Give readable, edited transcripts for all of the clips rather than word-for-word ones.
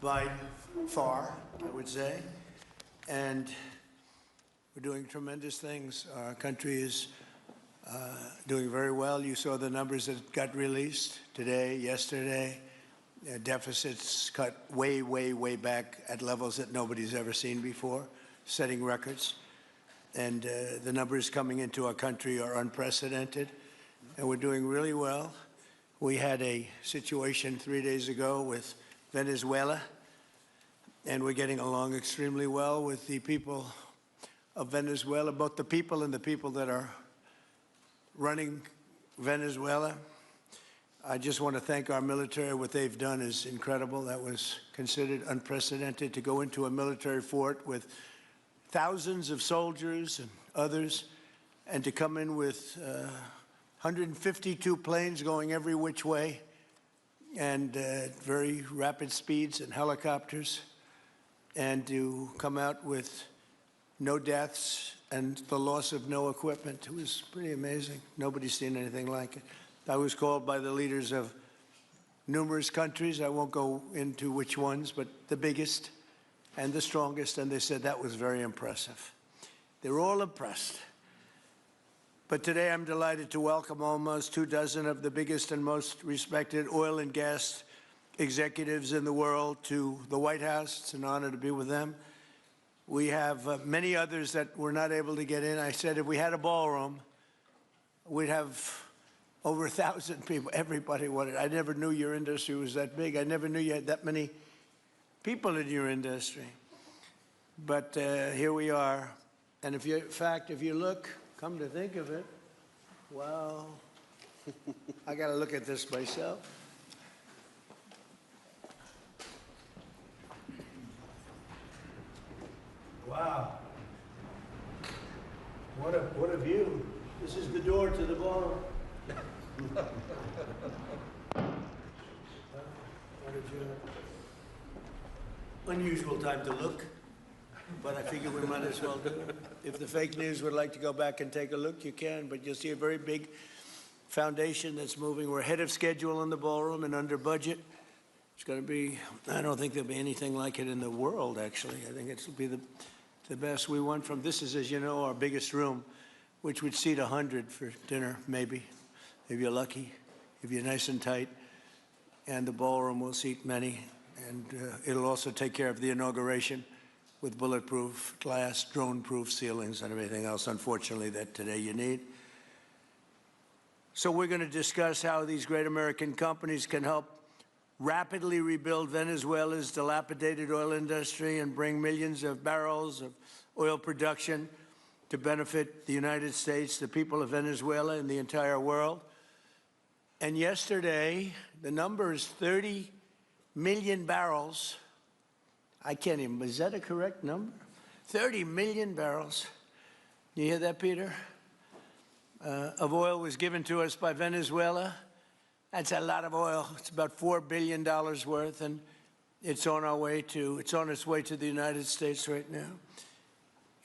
by far, I would say. And we're doing tremendous things. Our country is doing very well. You saw the numbers that got released today, yesterday. Deficits cut way, way, way back at levels that nobody's ever seen before, setting records. And the numbers coming into our country are unprecedented, and we're doing really well. We had a situation 3 days ago with Venezuela, and we're getting along extremely well with the people of Venezuela, both the people and the people that are running Venezuela. I just want to thank our military. What they've done is incredible. That was considered unprecedented, to go into a military fort with thousands of soldiers and others, and to come in with 152 planes going every which way, and very rapid speeds, and helicopters, and to come out with no deaths and the loss of no equipment. It was pretty amazing. Nobody's seen anything like it. I was called by the leaders of numerous countries. I won't go into which ones, but the biggest and the strongest, and they said that was very impressive. They're all impressed. But today I'm delighted to welcome almost 24 of the biggest and most respected oil and gas executives in the world to the White House. It's an honor to be with them. We have many others that were not able to get in. I said if we had a ballroom, we'd have over 1,000 people. Everybody wanted. I never knew your industry was that big. I never knew you had that many people in your industry. But here we are. And if you, in fact, if you look, come to think of it, wow, I got to look at this myself. Wow. What a view. This is the door to the ballroom. What a view. Unusual time to look, but I figure we might as well do it. If the fake news would like to go back and take a look, you can, but you'll see a very big foundation that's moving. We're ahead of schedule in the ballroom and under budget. It's going to be, I don't think there'll be anything like it in the world, actually. I think it'll be the best. We went from, this is, as you know, our biggest room, which would seat 100 for dinner, maybe, if you're lucky, if you're nice and tight. And the ballroom will seat many. And it'll also take care of the inauguration with bulletproof glass, drone-proof ceilings, and everything else, unfortunately, that today you need. So we're going to discuss how these great American companies can help rapidly rebuild Venezuela's dilapidated oil industry and bring millions of barrels of oil production to benefit the United States, the people of Venezuela, and the entire world. And yesterday, the number is 30 million barrels. I can't even, is that a correct number? 30 million barrels. You hear that, Peter? Of oil was given to us by Venezuela. That's a lot of oil. It's about $4 billion worth, and it's on its way to the United States right now.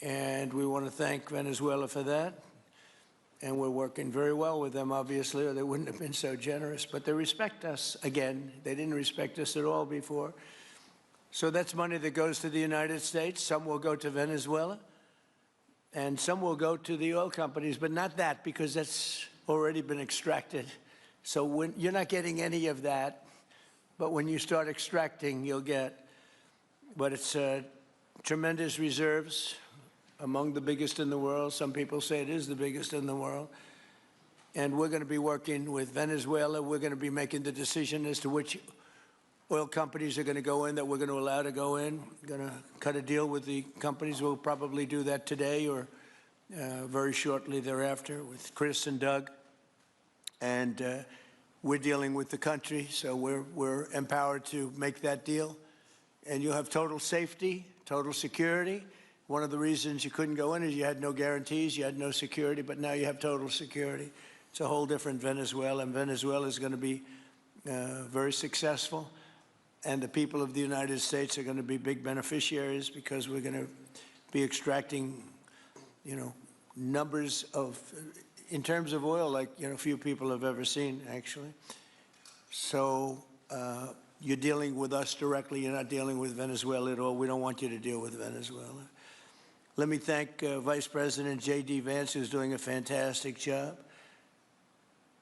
And we want to thank Venezuela for that. And we're working very well with them, obviously, or they wouldn't have been so generous. But they respect us again. They didn't respect us at all before. So that's money that goes to the United States. Some will go to Venezuela, and some will go to the oil companies, but not that, because that's already been extracted. So you're not getting any of that, but when you start extracting, you'll get. But it's tremendous reserves, among the biggest in the world. Some people say it is the biggest in the world. And we're going to be working with Venezuela. We're going to be making the decision as to which oil companies are going to go in, that we're going to allow to go in. We're going to cut a deal with the companies. We'll probably do that today or very shortly thereafter with Chris and Doug. And we're dealing with the country, so we're empowered to make that deal. And you'll have total safety, total security. One of the reasons you couldn't go in is you had no guarantees, you had no security, but now you have total security. It's a whole different Venezuela, and Venezuela is going to be very successful. And the people of the United States are going to be big beneficiaries, because we're going to be extracting, numbers of, in terms of oil, like, few people have ever seen, actually. So You're dealing with us directly. You're not dealing with Venezuela at all. We don't want you to deal with Venezuela. Let me thank Vice President J.D. Vance, who's doing a fantastic job.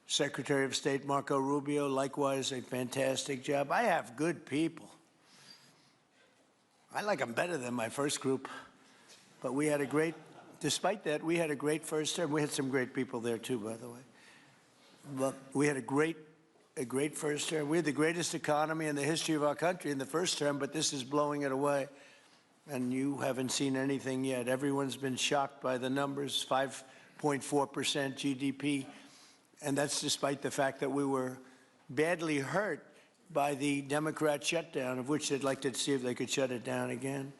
Secretary of State Marco Rubio, likewise, a fantastic job. I have good people. I like them better than my first group. But we had a great, despite that, we had a great first term. We had some great people there, too, by the way. But we had a great first term. We had the greatest economy in the history of our country in the first term, but this is blowing it away. And you haven't seen anything yet. Everyone's been shocked by the numbers, 5.4% GDP. And that's despite the fact that we were badly hurt by the Democrat shutdown, of which they'd like to see if they could shut it down again.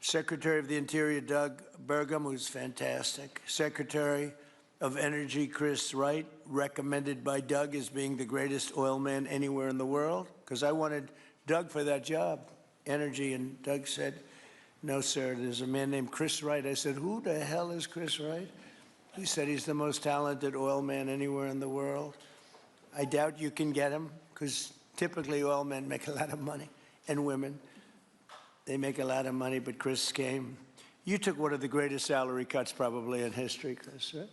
Secretary of the Interior Doug Burgum, who's fantastic. Secretary of Energy Chris Wright, recommended by Doug as being the greatest oil man anywhere in the world, because I wanted Doug for that job, energy, and Doug said, no, sir, there's a man named Chris Wright. I said, who the hell is Chris Wright? He said he's the most talented oil man anywhere in the world. I doubt you can get him, because typically oil men make a lot of money, and women. They make a lot of money, but Chris came. You took one of the greatest salary cuts probably in history, Chris, right?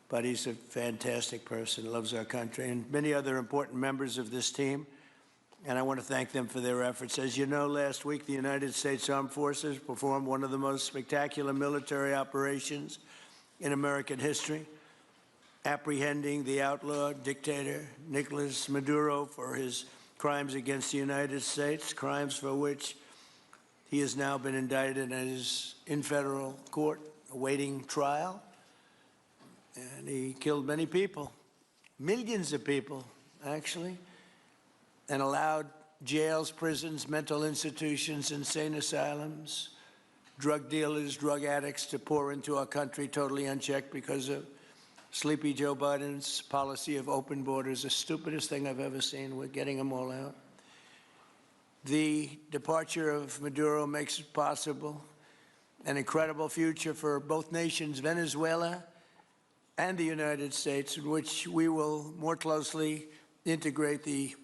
But he's a fantastic person, loves our country, and many other important members of this team. And I want to thank them for their efforts. As you know, last week, the United States Armed Forces performed one of the most spectacular military operations in American history, apprehending the outlaw dictator Nicolas Maduro for his crimes against the United States, crimes for which he has now been indicted and is in federal court awaiting trial. And he killed many people, millions of people, actually, and allowed jails, prisons, mental institutions, insane asylums, drug dealers, drug addicts to pour into our country totally unchecked because of Sleepy Joe Biden's policy of open borders, the stupidest thing I've ever seen. We're getting them all out. The departure of Maduro makes it possible an incredible future for both nations, Venezuela and the United States, in which we will more closely integrate the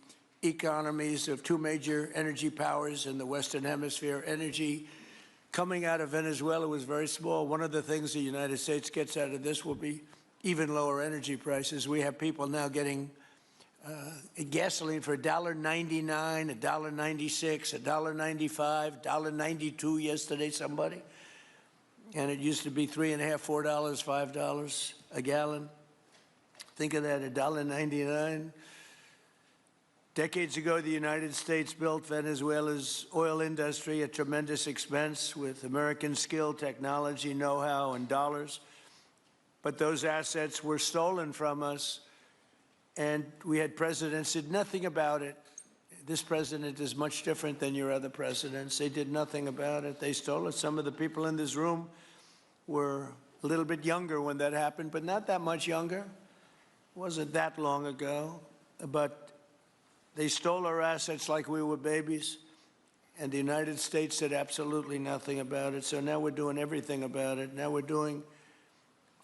economies of two major energy powers in the Western Hemisphere. Energy coming out of Venezuela was very small. One of the things the United States gets out of this will be even lower energy prices. We have people now getting gasoline for $1.99, $1.96, $1.95, $1.92 yesterday, somebody. And it used to be $3.50, $4, $5 a gallon. Think of that, $1.99. Decades ago, the United States built Venezuela's oil industry at tremendous expense with American skill, technology, know-how, and dollars. But those assets were stolen from us, and we had presidents who did nothing about it. This president is much different than your other presidents. They did nothing about it. They stole it. Some of the people in this room were a little bit younger when that happened, but not that much younger. It wasn't that long ago. But they stole our assets like we were babies, and the United States did absolutely nothing about it. So now we're doing everything about it. Now we're doing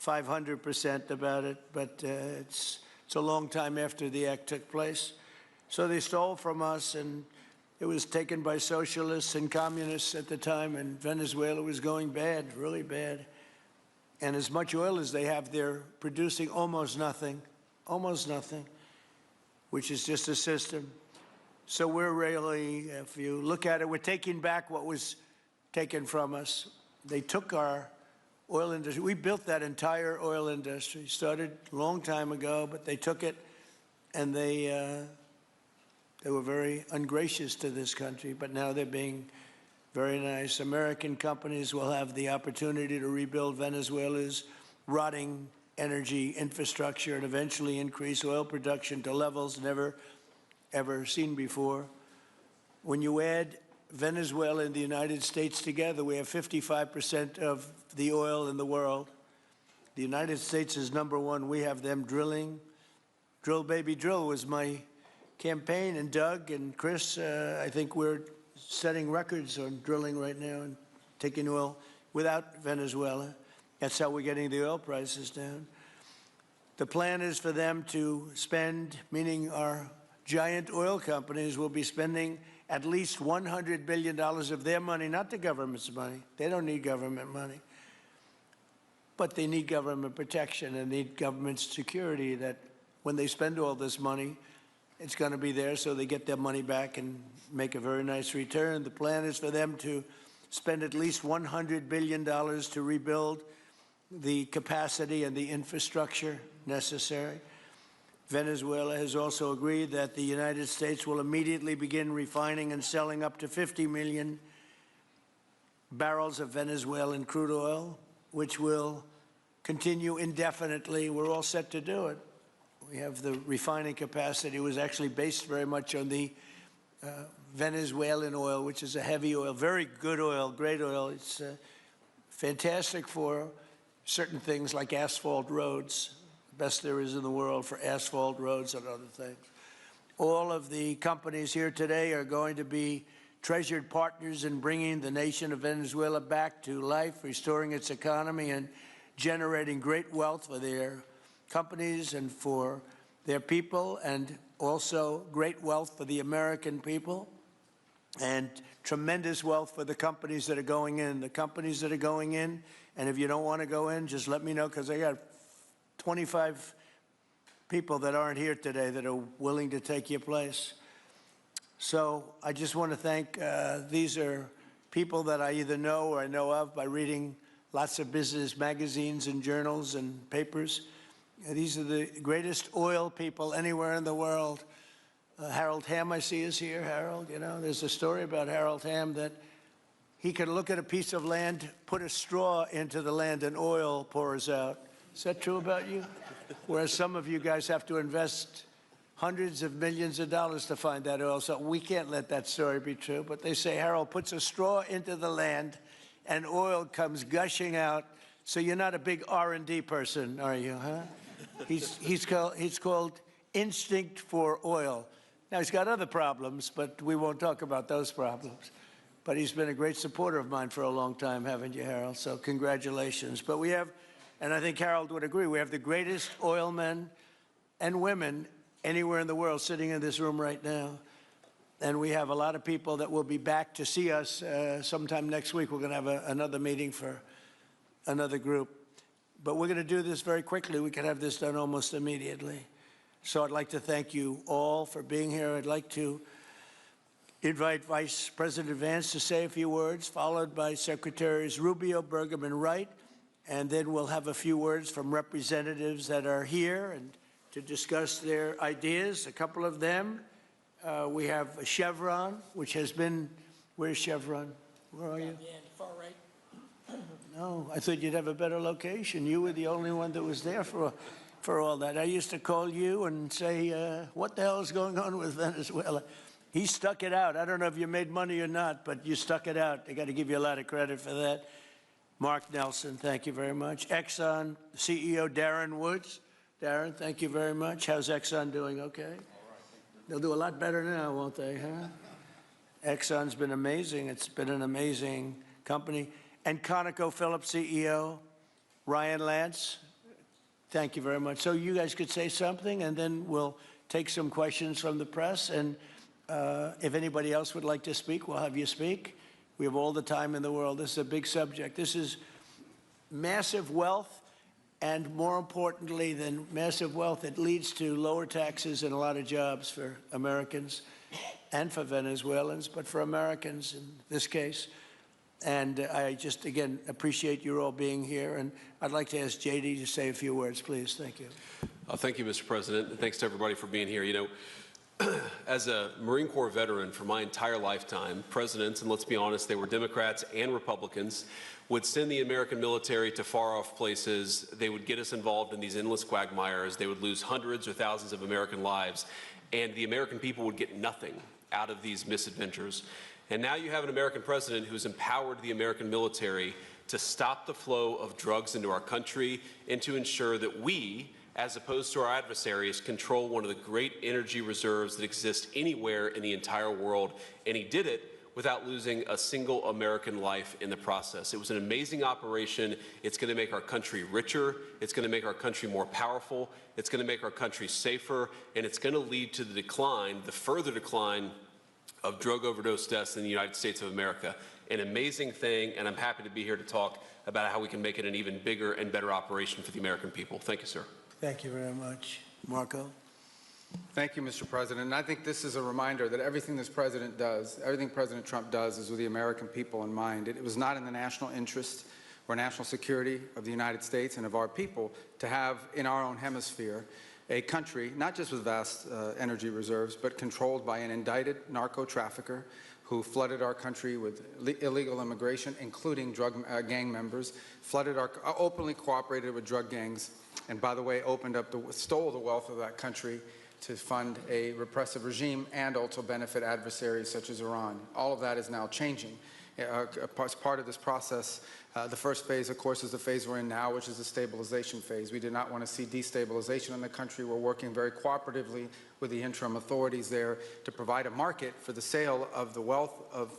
500% about it, but it's a long time after the act took place. So they stole from us, and it was taken by socialists and communists at the time, and Venezuela was going bad, really bad. And as much oil as they have, they're producing almost nothing, which is just a system. So we're really, if you look at it, we're taking back what was taken from us. They took our oil industry. We built that entire oil industry. Started a long time ago, but they took it, and they were very ungracious to this country, but now they're being very nice. American companies will have the opportunity to rebuild Venezuela's rotting energy infrastructure and eventually increase oil production to levels never, ever seen before. When you add Venezuela and the United States together, we have 55% of the oil in the world. The United States is number one. We have them drilling. Drill, baby, drill was my campaign. And Doug and Chris, I think we're setting records on drilling right now and taking oil without Venezuela. That's how we're getting the oil prices down. The plan is for them to spend, meaning our giant oil companies will be spending at least $100 billion of their money, not the government's money. They don't need government money. But they need government protection and need government security that when they spend all this money, it's going to be there so they get their money back and make a very nice return. The plan is for them to spend at least $100 billion to rebuild the capacity and the infrastructure necessary. Venezuela has also agreed that the United States will immediately begin refining and selling up to 50 million barrels of Venezuelan crude oil, which will continue indefinitely. We're all set to do it. We have the refining capacity. It was actually based very much on the Venezuelan oil, which is a heavy oil, very good oil, great oil. It's fantastic for certain things like asphalt roads, the best there is in the world for asphalt roads and other things. All of the companies here today are going to be treasured partners in bringing the nation of Venezuela back to life, restoring its economy, and generating great wealth for their companies and for their people, and also great wealth for the American people, and tremendous wealth for the companies that are going in. The companies that are going in, and if you don't want to go in, just let me know, because I got 25 people that aren't here today that are willing to take your place. So I just want to thank, these are people that I either know or I know of by reading lots of business magazines and journals and papers. These are the greatest oil people anywhere in the world. Harold Hamm, I see, is here. Harold, you know, there's a story about Harold Hamm that he could look at a piece of land, put a straw into the land, and oil pours out. Is that true about you? Whereas some of you guys have to invest hundreds of millions of dollars to find that oil. So we can't let that story be true. But they say Harold puts a straw into the land and oil comes gushing out. So you're not a big R&D person, are you, huh? He's called Instinct for Oil. Now, he's got other problems, but we won't talk about those problems. But he's been a great supporter of mine for a long time, haven't you, Harold? So congratulations. But we have, and I think Harold would agree, we have the greatest oil men and women anywhere in the world sitting in this room right now. And we have a lot of people that will be back to see us sometime next week. We're going to have another meeting for another group. But we're going to do this very quickly. We can have this done almost immediately. So I'd like to thank you all for being here. I'd like to invite Vice President Vance to say a few words, followed by Secretaries Rubio, Burgum, and Wright. And then we'll have a few words from representatives that are here and to discuss their ideas, a couple of them. We have Chevron, which has been, where's Chevron? Where are you? Yeah, far right. No, I thought you'd have a better location. You were the only one that was there for all that. I used to call you and say, what the hell is going on with Venezuela? He stuck it out. I don't know if you made money or not, but you stuck it out. I got to give you a lot of credit for that. Mark Nelson, thank you very much. Exxon CEO Darren Woods. Darren, thank you very much. How's Exxon doing? Okay? All right. They'll do a lot better now, won't they, huh? Exxon's been amazing. It's been an amazing company. And ConocoPhillips CEO Ryan Lance, thank you very much. So you guys could say something, and then we'll take some questions from the press. And if anybody else would like to speak, we'll have you speak. We have all the time in the world. This is a big subject. This is massive wealth, and more importantly than massive wealth, it leads to lower taxes and a lot of jobs for Americans and for Venezuelans, but for Americans in this case. And I just, again, appreciate you all being here. And I'd like to ask J.D. to say a few words, please. Thank you. Thank you, Mr. President. And thanks to everybody for being here. You know, as a Marine Corps veteran for my entire lifetime, presidents, and let's be honest, they were Democrats and Republicans, would send the American military to far-off places. They would get us involved in these endless quagmires. They would lose hundreds or thousands of American lives. And the American people would get nothing out of these misadventures. And now you have an American president who's empowered the American military to stop the flow of drugs into our country and to ensure that we, as opposed to our adversaries, control one of the great energy reserves that exist anywhere in the entire world. And he did it without losing a single American life in the process. It was an amazing operation. It's going to make our country richer. It's going to make our country more powerful. It's going to make our country safer. And it's going to lead to the decline, the further decline of drug overdose deaths in the United States of America. An amazing thing, and I'm happy to be here to talk about how we can make it an even bigger and better operation for the American people. Thank you, sir. Thank you very much. Marco? Thank you, Mr. President. And I think this is a reminder that everything this president does, everything President Trump does is with the American people in mind. It was not in the national interest or national security of the United States and of our people to have in our own hemisphere a country, not just with vast energy reserves, but controlled by an indicted narco-trafficker who flooded our country with illegal immigration, including drug gang members, openly cooperated with drug gangs, and by the way, stole the wealth of that country to fund a repressive regime and also benefit adversaries such as Iran. All of that is now changing. As part of this process, the first phase, of course, is the phase we're in now, which is the stabilization phase. We do not want to see destabilization in the country. We're working very cooperatively with the interim authorities there to provide a market for the sale of the wealth of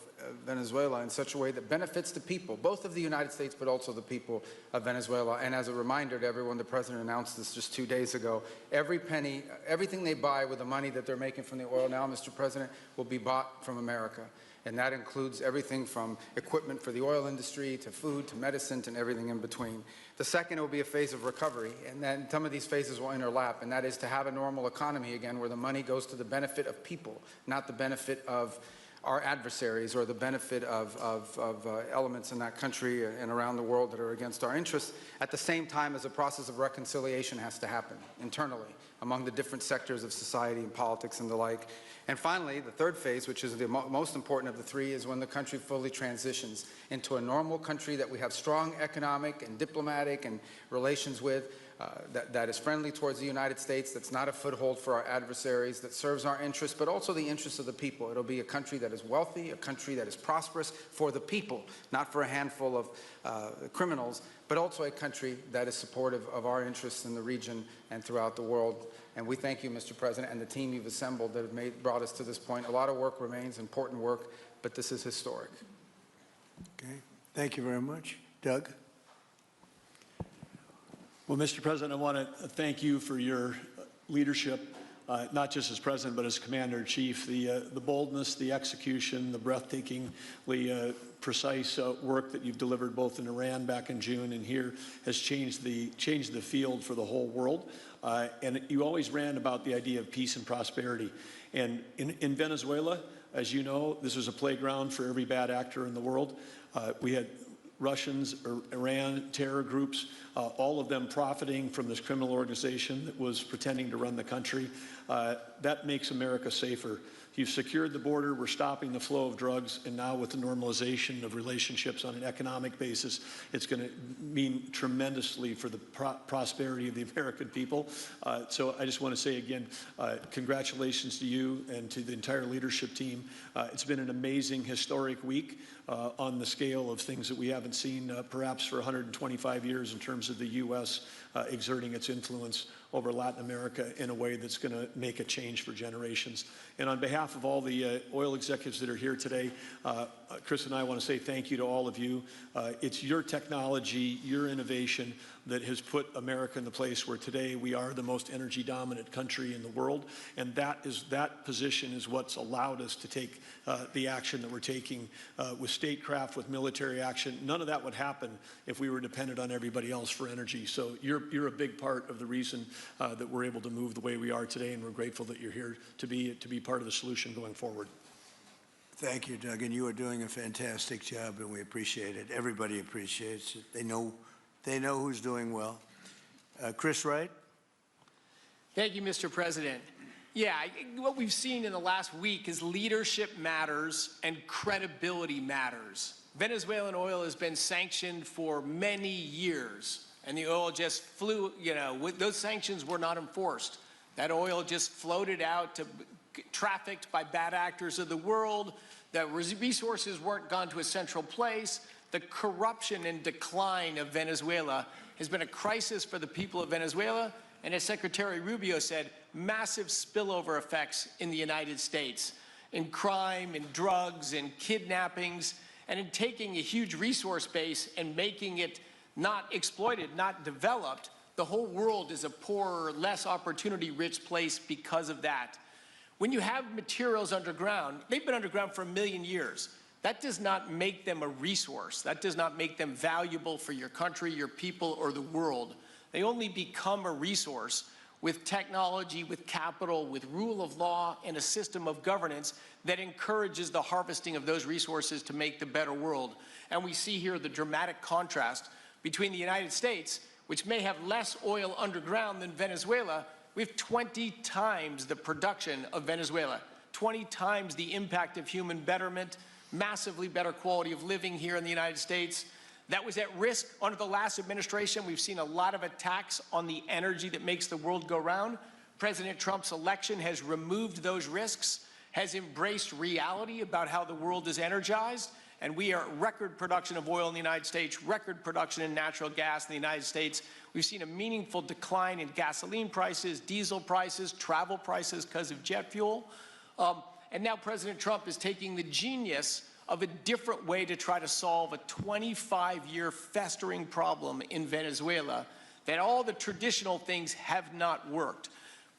Venezuela in such a way that benefits the people, both of the United States, but also the people of Venezuela. And as a reminder to everyone, the President announced this just 2 days ago. Every penny, everything they buy with the money that they're making from the oil now, Mr. President, will be bought from America. And that includes everything from equipment for the oil industry to food to medicine and everything in between. The second will be a phase of recovery, and then some of these phases will overlap, and that is to have a normal economy again where the money goes to the benefit of people, not the benefit of our adversaries or the benefit of elements in that country and around the world that are against our interests, at the same time as a process of reconciliation has to happen internally among the different sectors of society and politics and the like. And finally, the third phase, which is the most important of the three, is when the country fully transitions into a normal country that we have strong economic and diplomatic and relations with, that is friendly towards the United States, that's not a foothold for our adversaries, that serves our interests, but also the interests of the people. It'll be a country that is wealthy, a country that is prosperous for the people, not for a handful of criminals, but also a country that is supportive of our interests in the region and throughout the world. And we thank you, Mr. President, and the team you've assembled that have brought us to this point. A lot of work remains, important work, but this is historic. Okay. Thank you very much. Doug? Well, Mr. President, I want to thank you for your leadership, not just as President, but as Commander-in-Chief. The boldness, the execution, the breathtakingly precise work that you've delivered both in Iran back in June and here has changed the field for the whole world. And you always ran about the idea of peace and prosperity. And in Venezuela, as you know, this was a playground for every bad actor in the world. We had Russians, Iran, terror groups, all of them profiting from this criminal organization that was pretending to run the country. That makes America safer. You've secured the border, we're stopping the flow of drugs, and now with the normalization of relationships on an economic basis, it's going to mean tremendously for the prosperity of the American people. So I just want to say again, congratulations to you and to the entire leadership team. It's been an amazing, historic week on the scale of things that we haven't seen perhaps for 125 years in terms of the U.S. Exerting its influence over Latin America in a way that's going to make a change for generations. And on behalf of all the oil executives that are here today, Chris and I want to say thank you to all of you. It's your technology, your innovation that has put America in the place where today we are the most energy dominant country in the world. And that position is what's allowed us to take the action that we're taking with statecraft, with military action. None of that would happen if we were dependent on everybody else for energy. So you're a big part of the reason that we're able to move the way we are today, and we're grateful that you're here to be part of the solution going forward. Thank you, Doug, and you are doing a fantastic job, and we appreciate it. Everybody appreciates it. They know who's doing well. Chris Wright? Thank you, Mr. President. Yeah, what we've seen in the last week is leadership matters and credibility matters. Venezuelan oil has been sanctioned for many years, and the oil just flew, those sanctions were not enforced. That oil just floated out to trafficked by bad actors of the world. The resources weren't gone to a central place. The corruption and decline of Venezuela has been a crisis for the people of Venezuela, and as Secretary Rubio said, massive spillover effects in the United States. in crime, in drugs, in kidnappings, and in taking a huge resource base and making it not exploited, not developed. The whole world is a poorer, less opportunity-rich place because of that. When you have materials underground, they've been underground for 1 million years. That does not make them a resource. That does not make them valuable for your country, your people, or the world. They only become a resource with technology, with capital, with rule of law, and a system of governance that encourages the harvesting of those resources to make the better world. And we see here the dramatic contrast between the United States, which may have less oil underground than Venezuela. We have 20 times the production of Venezuela, 20 times the impact of human betterment, massively better quality of living here in the United States. That was at risk under the last administration. We've seen a lot of attacks on the energy that makes the world go round. President Trump's election has removed those risks, has embraced reality about how the world is energized, and we are at record production of oil in the United States, record production in natural gas in the United States. We've seen a meaningful decline in gasoline prices, diesel prices, travel prices because of jet fuel. And now President Trump is taking the genius of a different way to try to solve a 25-year festering problem in Venezuela, that all the traditional things have not worked.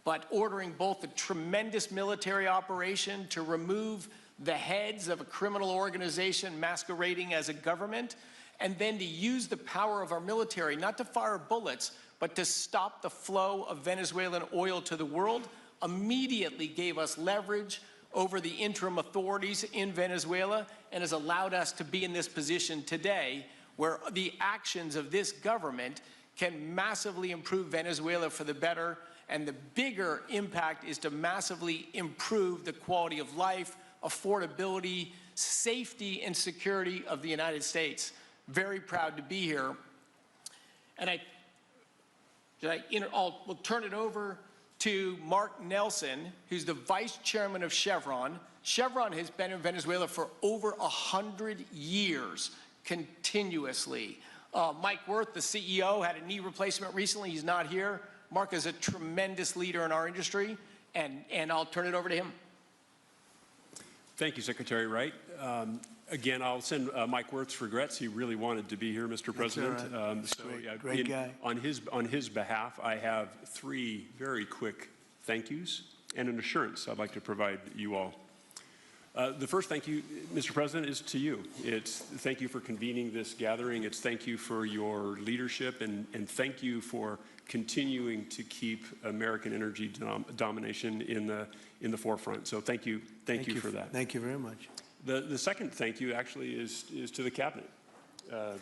But ordering both a tremendous military operation to remove the heads of a criminal organization masquerading as a government, and then to use the power of our military, not to fire bullets, but to stop the flow of Venezuelan oil to the world, immediately gave us leverage over the interim authorities in Venezuela and has allowed us to be in this position today where the actions of this government can massively improve Venezuela for the better, and the bigger impact is to massively improve the quality of life, affordability, safety, and security of the United States. Very proud to be here. And we'll turn it over to Mark Nelson, who's the vice chairman of Chevron. Chevron has been in Venezuela for over 100 years, continuously. Mike Wirth, the CEO, had a knee replacement recently. He's not here. Mark is a tremendous leader in our industry, and I'll turn it over to him. Thank you, Secretary Wright. Again, I'll send Mike Wirth's regrets. He really wanted to be here, Mr. President. Right. Great guy. On his behalf, I have 3 very quick thank yous and an assurance I'd like to provide you all. The first thank you, Mr. President, is to you. It's thank you for convening this gathering. It's thank you for your leadership, and thank you for continuing to keep American energy domination in the forefront. So thank you for that. Thank you very much. The second thank you actually is to the cabinet.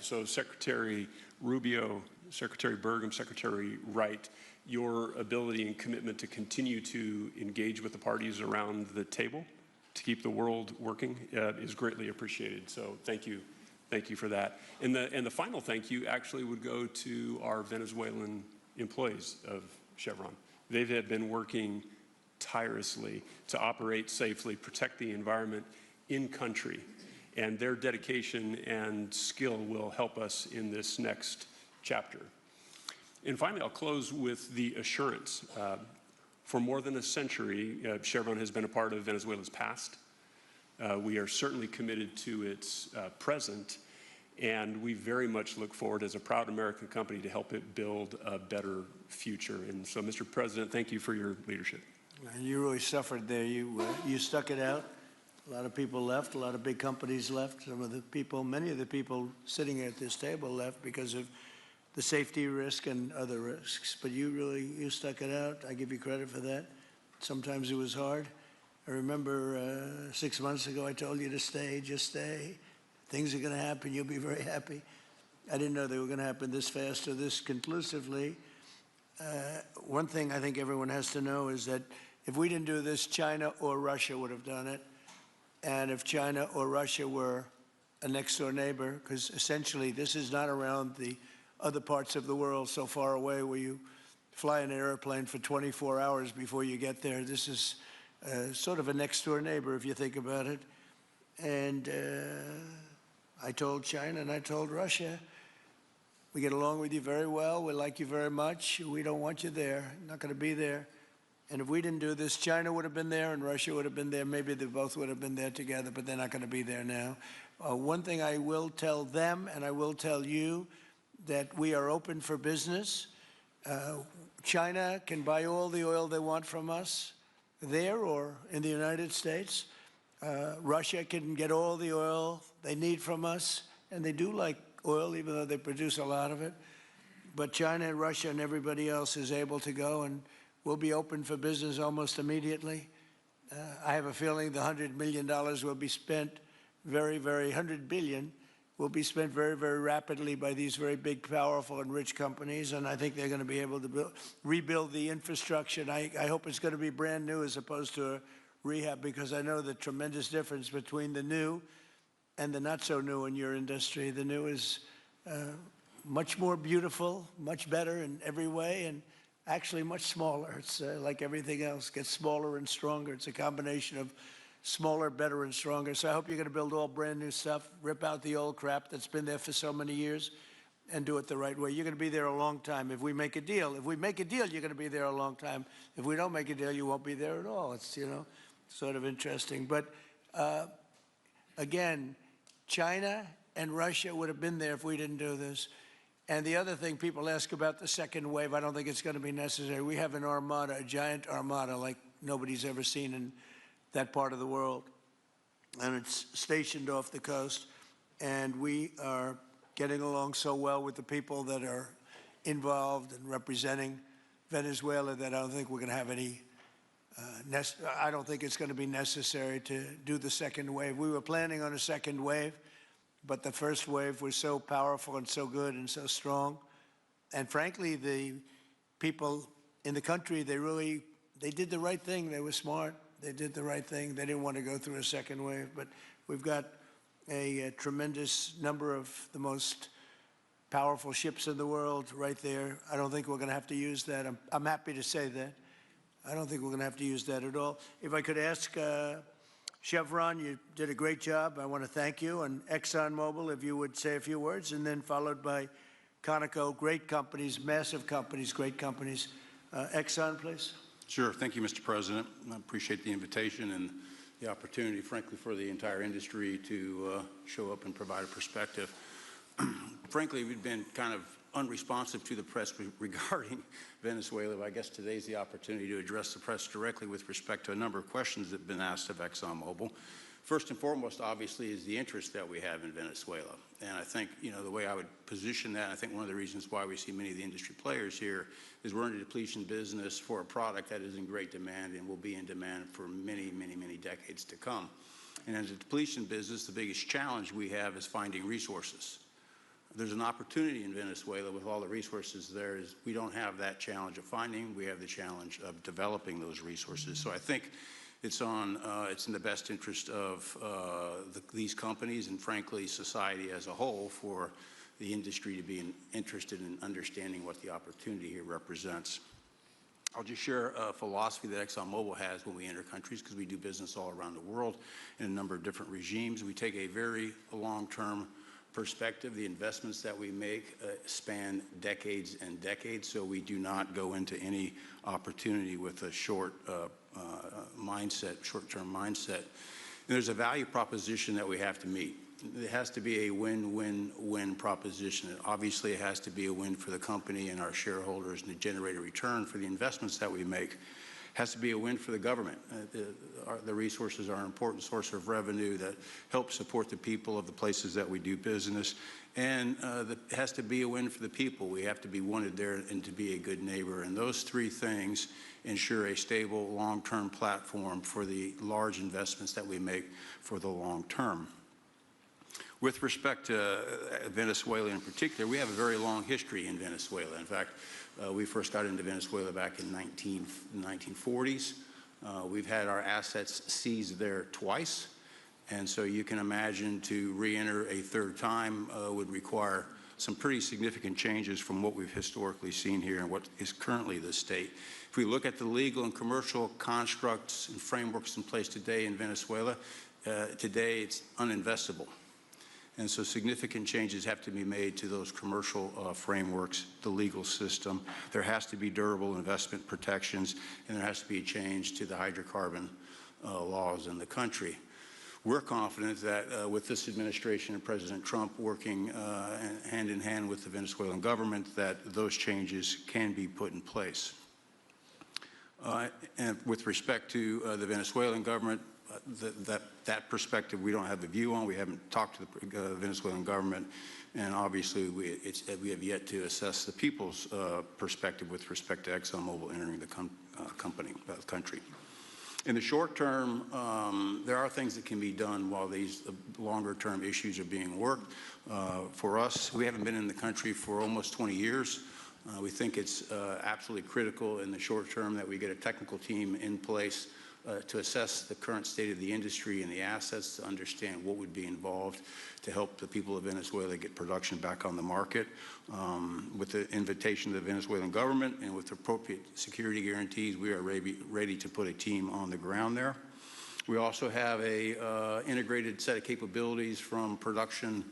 So Secretary Rubio, Secretary Burgum, Secretary Wright, your ability and commitment to continue to engage with the parties around the table to keep the world working is greatly appreciated. So thank you for that. And the final thank you actually would go to our Venezuelan employees of Chevron. They have been working tirelessly to operate safely, protect the environment in country, and their dedication and skill will help us in this next chapter. And finally, I'll close with the assurance. For more than a century, Chevron has been a part of Venezuela's past. We are certainly committed to its present, and we very much look forward as a proud American company to help it build a better future. And so, Mr. President, thank you for your leadership. And you really suffered there. You stuck it out. A lot of people left. A lot of big companies left. Many of the people sitting here at this table left because of the safety risk and other risks. But you stuck it out. I give you credit for that. Sometimes it was hard. I remember 6 months ago I told you to stay, just stay. Things are going to happen. You'll be very happy. I didn't know they were going to happen this fast or this conclusively. One thing I think everyone has to know is that if we didn't do this, China or Russia would have done it. And if China or Russia were a next-door neighbor, because essentially this is not around the other parts of the world so far away where you fly in an airplane for 24 hours before you get there. This is sort of a next-door neighbor if you think about it. And I told China and I told Russia, we get along with you very well. We like you very much. We don't want you there. Not going to be there. And if we didn't do this, China would have been there and Russia would have been there. Maybe they both would have been there together, but they're not going to be there now. One thing I will tell them, and I will tell you, that we are open for business. China can buy all the oil they want from us there or in the United States. Russia can get all the oil they need from us, and they do like oil, even though they produce a lot of it. But China and Russia and everybody else is able to go, and we'll be open for business almost immediately. I have a feeling the $100 million will be spent $100 billion will be spent very, very rapidly by these very big, powerful, and rich companies, and I think they're going to be able to rebuild the infrastructure. And I hope it's going to be brand new as opposed to a rehab, because I know the tremendous difference between the new and the not so new in your industry. The new is much more beautiful, much better in every way, and actually much smaller. It's like everything else, gets smaller and stronger. It's a combination of smaller, better, and stronger. So I hope you're going to build all brand new stuff, rip out the old crap that's been there for so many years, and do it the right way. You're going to be there a long time if we make a deal. If we make a deal, you're going to be there a long time. If we don't make a deal, you won't be there at all. It's, you know, sort of interesting. But again, China and Russia would have been there if we didn't do this. And the other thing people ask about the second wave, I don't think it's going to be necessary. We have an armada, a giant armada like nobody's ever seen in that part of the world. And it's stationed off the coast. And we are getting along so well with the people that are involved and representing Venezuela that I don't think we're going to have any, I don't think it's going to be necessary to do the second wave. We were planning on a second wave, but the first wave was so powerful and so good and so strong. And frankly, the people in the country, they did the right thing. They were smart. They did the right thing. They didn't want to go through a second wave. But we've got a tremendous number of the most powerful ships in the world right there. I don't think we're going to have to use that. I'm happy to say that. I don't think we're going to have to use that at all. If I could ask Chevron, you did a great job. I want to thank you. And ExxonMobil, if you would say a few words, and then followed by Conoco, great companies, massive companies, great companies. Exxon, please. Sure. Thank you, Mr. President. I appreciate the invitation and the opportunity, frankly, for the entire industry to show up and provide a perspective. Frankly, we've been kind of unresponsive to the press regarding Venezuela, but I guess today's the opportunity to address the press directly with respect to a number of questions that have been asked of ExxonMobil. First and foremost, obviously, is the interest that we have in Venezuela. And I think, you know, the way I would position that, I think one of the reasons why we see many of the industry players here is we're in a depletion business for a product that is in great demand and will be in demand for many, many, many decades to come. And as a depletion business, the biggest challenge we have is finding resources. There's an opportunity in Venezuela with all the resources there. Is we don't have that challenge of finding, we have the challenge of developing those resources. So I think it's in the best interest of these companies and, frankly, society as a whole for the industry to be interested in understanding what the opportunity here represents. I'll just share a philosophy that ExxonMobil has when we enter countries, because we do business all around the world in a number of different regimes. We take a very long-term perspective. The investments that we make span decades and decades, so we do not go into any opportunity with a short-term mindset. And there's a value proposition that we have to meet. It has to be a win-win-win proposition. Obviously, it has to be a win for the company and our shareholders and to generate a return for the investments that we make. It has to be a win for the government. The resources are an important source of revenue that helps support the people of the places that we do business. And it has to be a win for the people. We have to be wanted there and to be a good neighbor. And those three things ensure a stable, long-term platform for the large investments that we make for the long term. With respect to Venezuela in particular, we have a very long history in Venezuela. In fact, we first got into Venezuela back in the 1940s. We've had our assets seized there twice. And so you can imagine to re-enter a third time would require some pretty significant changes from what we've historically seen here and what is currently the state. If we look at the legal and commercial constructs and frameworks in place today in Venezuela, today it's uninvestable. And so significant changes have to be made to those commercial frameworks, the legal system. There has to be durable investment protections, and there has to be a change to the hydrocarbon laws in the country. We're confident that with this administration and President Trump working hand in hand with the Venezuelan government, that those changes can be put in place. And with respect to the Venezuelan government, that perspective we don't have a view on. We haven't talked to the Venezuelan government, and obviously we have yet to assess the people's perspective with respect to ExxonMobil entering the country. In the short term, there are things that can be done while these longer-term issues are being worked. For us, we haven't been in the country for almost 20 years. We think it's absolutely critical in the short term that we get a technical team in place to assess the current state of the industry and the assets, to understand what would be involved to help the people of Venezuela get production back on the market. With the invitation of the Venezuelan government and with appropriate security guarantees, we are ready to put a team on the ground there. We also have a integrated set of capabilities from production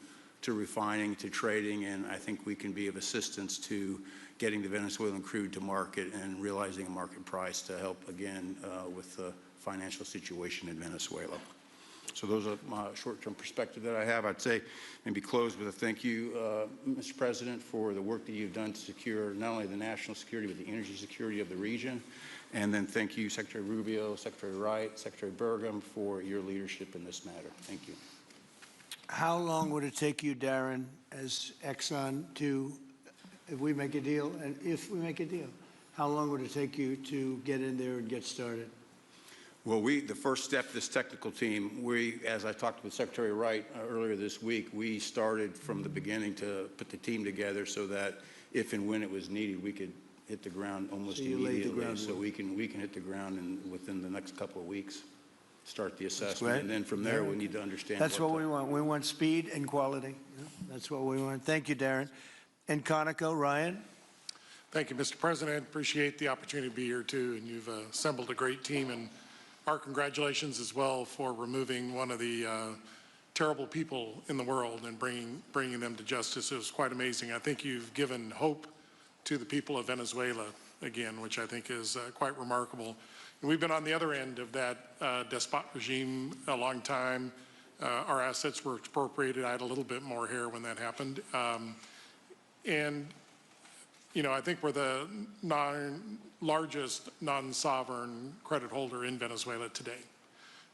to refining to trading, and I think we can be of assistance to getting the Venezuelan crude to market and realizing a market price to help, again, with the financial situation in Venezuela. So those are my short-term perspective that I have. I'd say maybe close with a thank you, Mr. President, for the work that you've done to secure not only the national security, but the energy security of the region. And then thank you, Secretary Rubio, Secretary Wright, Secretary Burgum, for your leadership in this matter. Thank you. How long would it take you, Darren, as Exxon to, if we make a deal, how long would it take you to get in there and get started? Well, the first step, this technical team, as I talked with Secretary Wright earlier this week, we started from the beginning to put the team together so that if and when it was needed, we could hit the ground almost immediately. So we can hit the ground within the next couple of weeks. Start the assessment, and then from there we need to understand. That's what we want. We want speed and quality. That's what we want. Thank you, Darren. And Conoco, Ryan. Thank you, Mr. President. Appreciate the opportunity to be here too, and you've assembled a great team. And our congratulations as well for removing one of the terrible people in the world and bringing them to justice. It was quite amazing. I think you've given hope to the people of Venezuela again, which I think is quite remarkable. And we've been on the other end of that despot regime a long time. Our assets were expropriated. I had a little bit more hair when that happened. And, you know, I think we're the largest non-sovereign credit holder in Venezuela today.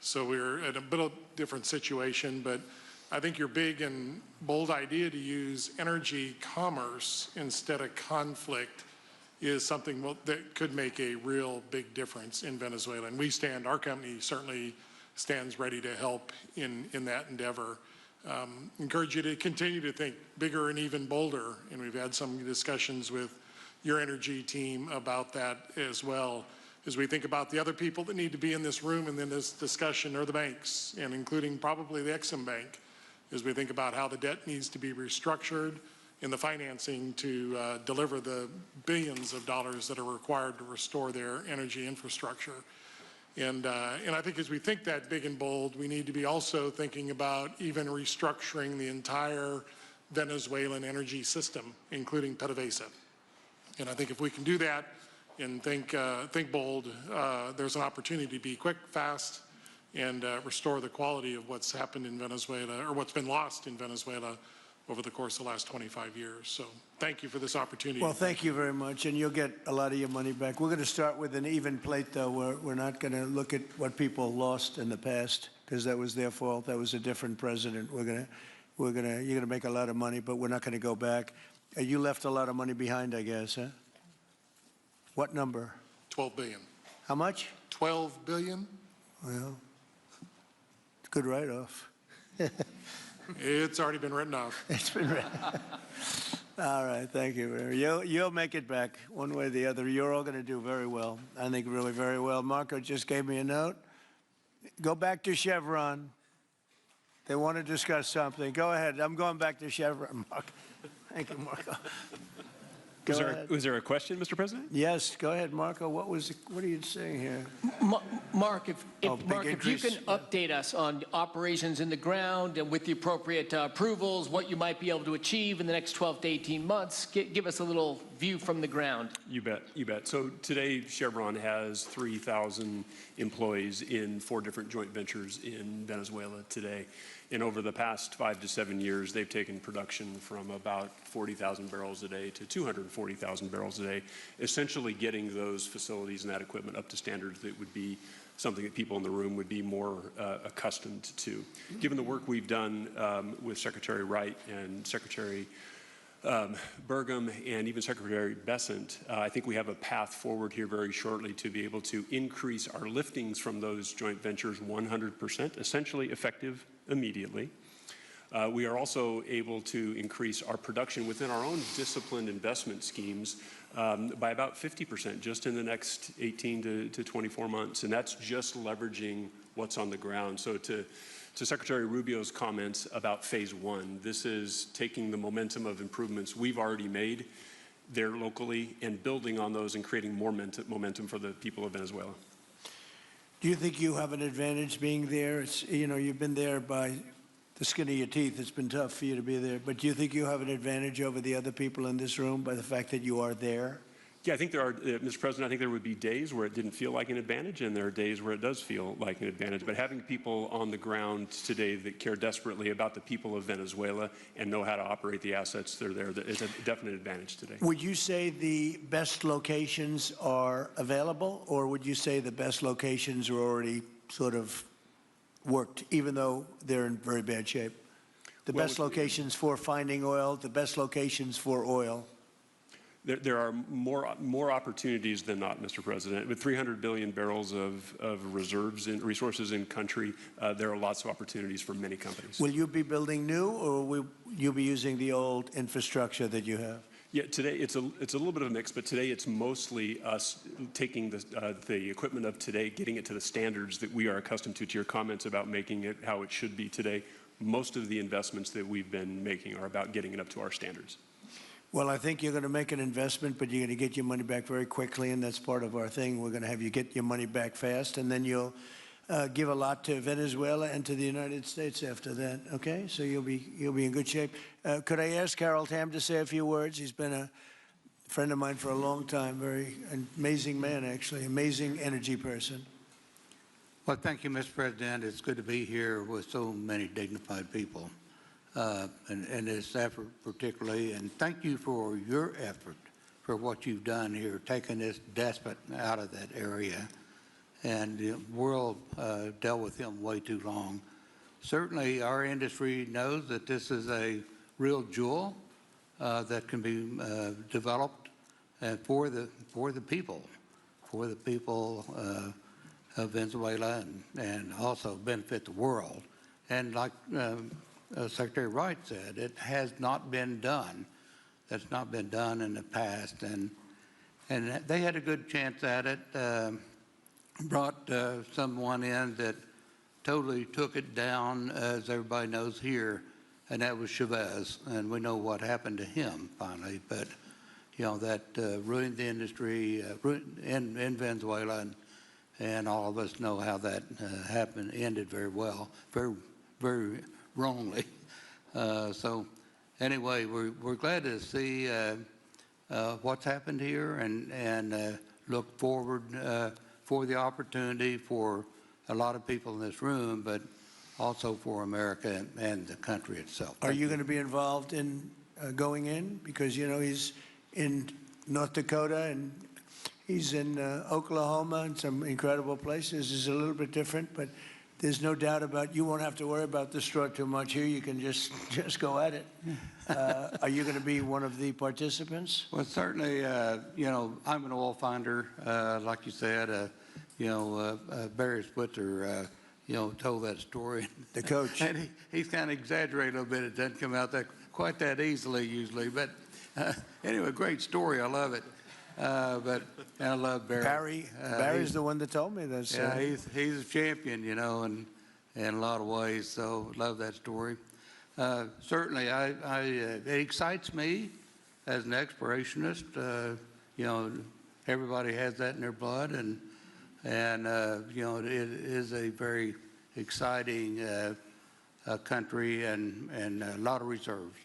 So we're at a bit of a different situation, but I think your big and bold idea to use energy commerce instead of conflict is something that could make a real big difference in Venezuela. And our company certainly stands ready to help in that endeavor. Encourage you to continue to think bigger and even bolder. And we've had some discussions with your energy team about that as well. As we think about the other people that need to be in this room and in this discussion are the banks, and including probably the Exim Bank, as we think about how the debt needs to be restructured in the financing to deliver the billions of dollars that are required to restore their energy infrastructure. And I think as we think that big and bold, we need to be also thinking about even restructuring the entire Venezuelan energy system, including PDVSA. And I think if we can do that and think bold, there's an opportunity to be quick, fast, and restore the quality of what's happened in Venezuela, or what's been lost in Venezuela over the course of the last 25 years. So thank you for this opportunity. Well, thank you very much, and you'll get a lot of your money back. We're going to start with an even plate, though. We're not going to look at what people lost in the past, because that was their fault. That was a different president. You're going to make a lot of money, but we're not going to go back. You left a lot of money behind, I guess, huh? What number? 12 billion. How much? 12 billion. Well, it's a good write-off. It's already been written off. It's been written. All right, thank you. You'll make it back one way or the other. You're all going to do very well. I think really very well. Marco just gave me a note. Go back to Chevron. They want to discuss something. Go ahead. I'm going back to Chevron, Marco. Thank you, Marco. Go ahead. Was there a question, Mr. President? Yes, go ahead, Marco. What are you saying here? Mark, if big you can increase, update us on operations in the ground and with the appropriate approvals, what you might be able to achieve in the next 12 to 18 months, give us a little view from the ground. You bet, you bet. So today, Chevron has 3,000 employees in 4 different joint ventures in Venezuela today. And over the past 5 to 7 years, they've taken production from about 40,000 barrels a day to 240,000 barrels a day, essentially getting those facilities and that equipment up to standards that would be something that people in the room would be more accustomed to. Given the work we've done with Secretary Wright and Secretary Burgum and even Secretary Bessent, I think we have a path forward here very shortly to be able to increase our liftings from those joint ventures 100%, essentially effective immediately. We are also able to increase our production within our own disciplined investment schemes by about 50% just in the next 18 to 24 months. And that's just leveraging what's on the ground. So to Secretary Rubio's comments about phase 1, this is taking the momentum of improvements we've already made there locally and building on those and creating more momentum for the people of Venezuela. Do you think you have an advantage being there? It's, you've been there by the skin of your teeth. It's been tough for you to be there. But do you think you have an advantage over the other people in this room by the fact that you are there? Yeah, I think there are, Mr. President, I think there would be days where it didn't feel like an advantage, and there are days where it does feel like an advantage. But having people on the ground today that care desperately about the people of Venezuela and know how to operate the assets that are there is a definite advantage today. Would you say the best locations are available, or would you say the best locations are already sort of worked, even though they're in very bad shape? The best locations for finding oil, the best locations for oil. There are more opportunities than not, Mr. President. With 300 billion barrels of reserves and resources in country, there are lots of opportunities for many companies. Will you be building new, or will you be using the old infrastructure that you have? Yeah, today it's a little bit of a mix, but today it's mostly us taking the equipment of today, getting it to the standards that we are accustomed to your comments about making it how it should be today. Most of the investments that we've been making are about getting it up to our standards. Well, I think you're going to make an investment, but you're going to get your money back very quickly, and that's part of our thing. We're going to have you get your money back fast, and then you'll give a lot to Venezuela and to the United States after that. Okay, so you'll be in good shape. Could I ask Harold Hamm to say a few words? He's been a friend of mine for a long time. Very amazing man, actually, amazing energy person. Well, thank you, Mr. President. It's good to be here with so many dignified people. And this effort particularly, and thank you for your effort for what you've done here, taking this despot out of that area. And the world dealt with him way too long. Certainly our industry knows that this is a real jewel that can be developed for the people of Venezuela and also benefit the world. And like Secretary Wright said, it has not been done. That's not been done in the past, and they had a good chance at it. Brought someone in that totally took it down, as everybody knows here, and that was Chavez, and we know what happened to him finally. But that ruined the industry in Venezuela, and all of us know how that happened, ended very well, very wrongly. So anyway, we're glad to see what's happened here and look forward for the opportunity for a lot of people in this room, but also for America and the country itself. Are you going to be involved in going in? Because, he's in North Dakota and he's in Oklahoma and some incredible places. It's a little bit different, but there's no doubt about you won't have to worry about the straw too much here. You can just go at it. Are you going to be one of the participants? Well, certainly, I'm an oil finder, like you said. Barry Switzer, told that story. The coach. And he's kind of exaggerated a little bit. It doesn't come out quite that easily usually. But anyway, great story. I love it. And I love Barry. Barry's the one that told me this. Yeah, he's a champion, in a lot of ways. So love that story. Certainly, it excites me as an explorationist, everybody has that in their blood, and it is a very exciting country and a lot of reserves.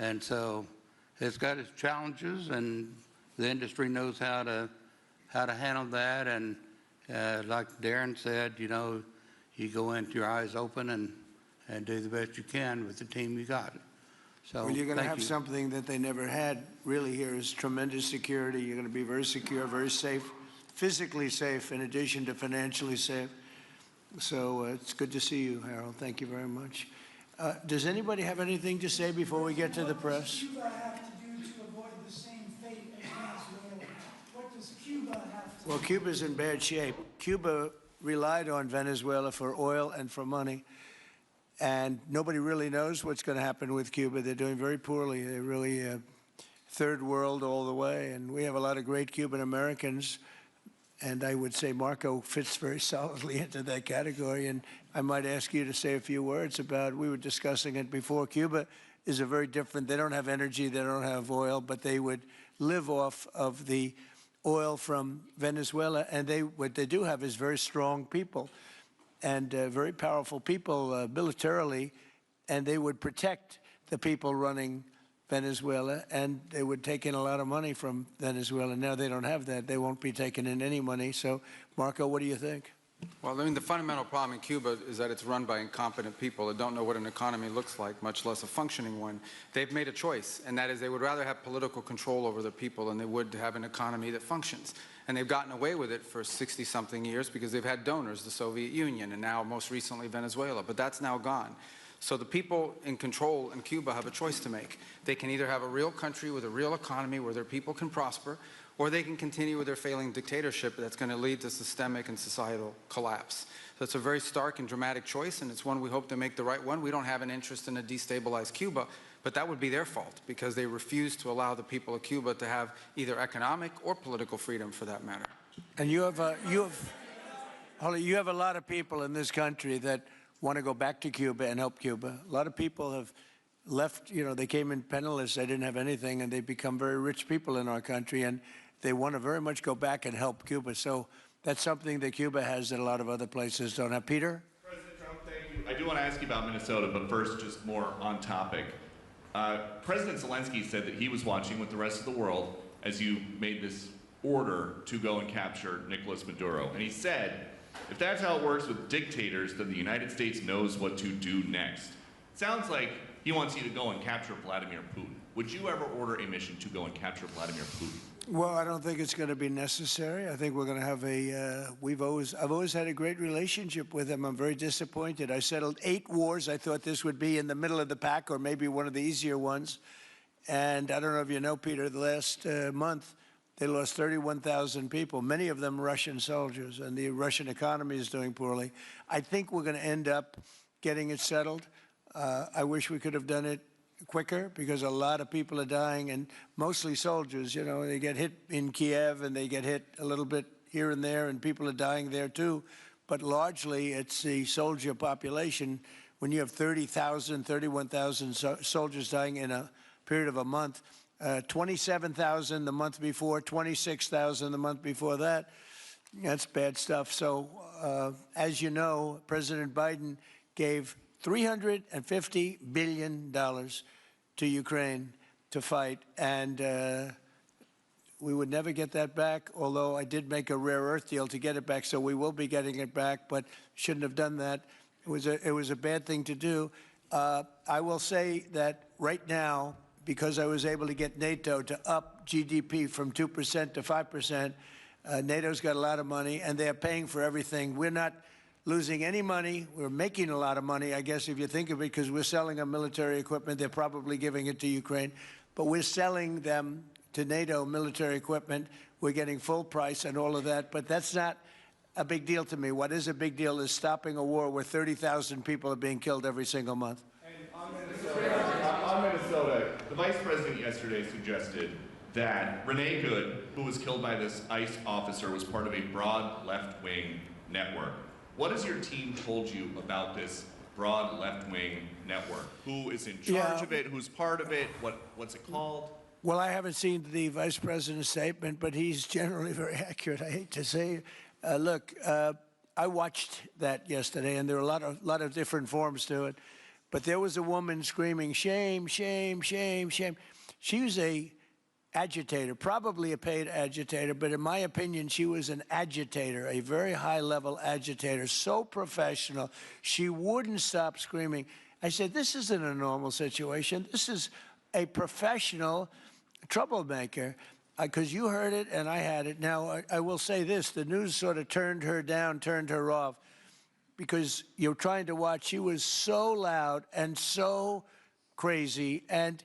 And so it's got its challenges, and the industry knows how to handle that. And like Darren said, you go into your eyes open and do the best you can with the team you got. So Well, you're going to thank have you. something that they never had really here is tremendous security. You're going to be very secure, very safe, physically safe in addition to financially safe. So it's good to see you, Harold. Thank you very much. Does anybody have anything to say before we get to the press? What does Cuba have to do to avoid the same fate as Venezuela? What does Cuba have to Well, Cuba's in bad shape. Cuba relied on Venezuela for oil and for money. And nobody really knows what's going to happen with Cuba. They're doing very poorly. They're really third world all the way. And we have a lot of great Cuban Americans. And I would say Marco fits very solidly into that category. And I might ask you to say a few words about, we were discussing it before, Cuba is a very different, they don't have energy, they don't have oil, but they would live off of the oil from Venezuela. And what they do have is very strong people and very powerful people militarily, and they would protect the people running Venezuela, and they would take in a lot of money from Venezuela. Now they don't have that. They won't be taking in any money. So, Marco, what do you think? Well, I mean, the fundamental problem in Cuba is that it's run by incompetent people that don't know what an economy looks like, much less a functioning one. They've made a choice, and that is they would rather have political control over the people than they would to have an economy that functions. And they've gotten away with it for 60-something years because they've had donors, the Soviet Union, and now most recently Venezuela. But that's now gone. So the people in control in Cuba have a choice to make. They can either have a real country with a real economy where their people can prosper, or they can continue with their failing dictatorship that's going to lead to systemic and societal collapse. So it's a very stark and dramatic choice, and it's one we hope to make the right one. We don't have an interest in a destabilized Cuba, but that would be their fault because they refuse to allow the people of Cuba to have either economic or political freedom for that matter. And you have a lot of people in this country that want to go back to Cuba and help Cuba. A lot of people have left, they came in penniless, they didn't have anything, and they've become very rich people in our country, and they want to very much go back and help Cuba. So that's something that Cuba has that a lot of other places don't have. Peter? President Trump, thank you. I do want to ask you about Minnesota, but first, just more on topic. President Zelensky said that he was watching with the rest of the world as you made this order to go and capture Nicolas Maduro. And he said, if that's how it works with dictators, then the United States knows what to do next. Sounds like he wants you to go and capture Vladimir Putin. Would you ever order a mission to go and capture Vladimir Putin? Well, I don't think it's going to be necessary. I think we're going to have I've always had a great relationship with him. I'm very disappointed. I settled 8 wars. I thought this would be in the middle of the pack or maybe one of the easier ones. And I don't know if you know, Peter, the last month, they lost 31,000 people, many of them Russian soldiers, and the Russian economy is doing poorly. I think we're going to end up getting it settled. I wish we could have done it quicker because a lot of people are dying, and mostly soldiers. They get hit in Kiev and they get hit a little bit here and there, and people are dying there too. But largely, it's the soldier population. When you have 30,000, 31,000 soldiers dying in a period of a month, 27,000 the month before, 26,000 the month before that, that's bad stuff. So, as you know, President Biden gave $350 billion to Ukraine to fight, and we would never get that back, although I did make a rare earth deal to get it back, so we will be getting it back, but shouldn't have done that. It was a bad thing to do. I will say that right now, because I was able to get NATO to up GDP from 2% to 5%, NATO's got a lot of money, and they're paying for everything. We're not losing any money. We're making a lot of money, I guess, if you think of it, because we're selling them military equipment. They're probably giving it to Ukraine. But we're selling them to NATO military equipment. We're getting full price and all of that. But that's not a big deal to me. What is a big deal is stopping a war where 30,000 people are being killed every single month. On Minnesota, the vice president yesterday suggested that Renee Good, who was killed by this ICE officer, was part of a broad left-wing network. What has your team told you about this broad left-wing network? Who is in charge of it? Who's part of it? What's it called? Well, I haven't seen the vice president's statement, but he's generally very accurate. I hate to say it. Look, I watched that yesterday, and there are a lot of different forms to it. But there was a woman screaming, "Shame, shame, shame, shame." She was a agitator, probably a paid agitator, but in my opinion, she was an agitator, a very high-level agitator, so professional. She wouldn't stop screaming. I said, this isn't a normal situation. This is a professional troublemaker, because you heard it and I had it. Now, I will say this, the news sort of turned her down, turned her off, because you're trying to watch. She was so loud and so crazy and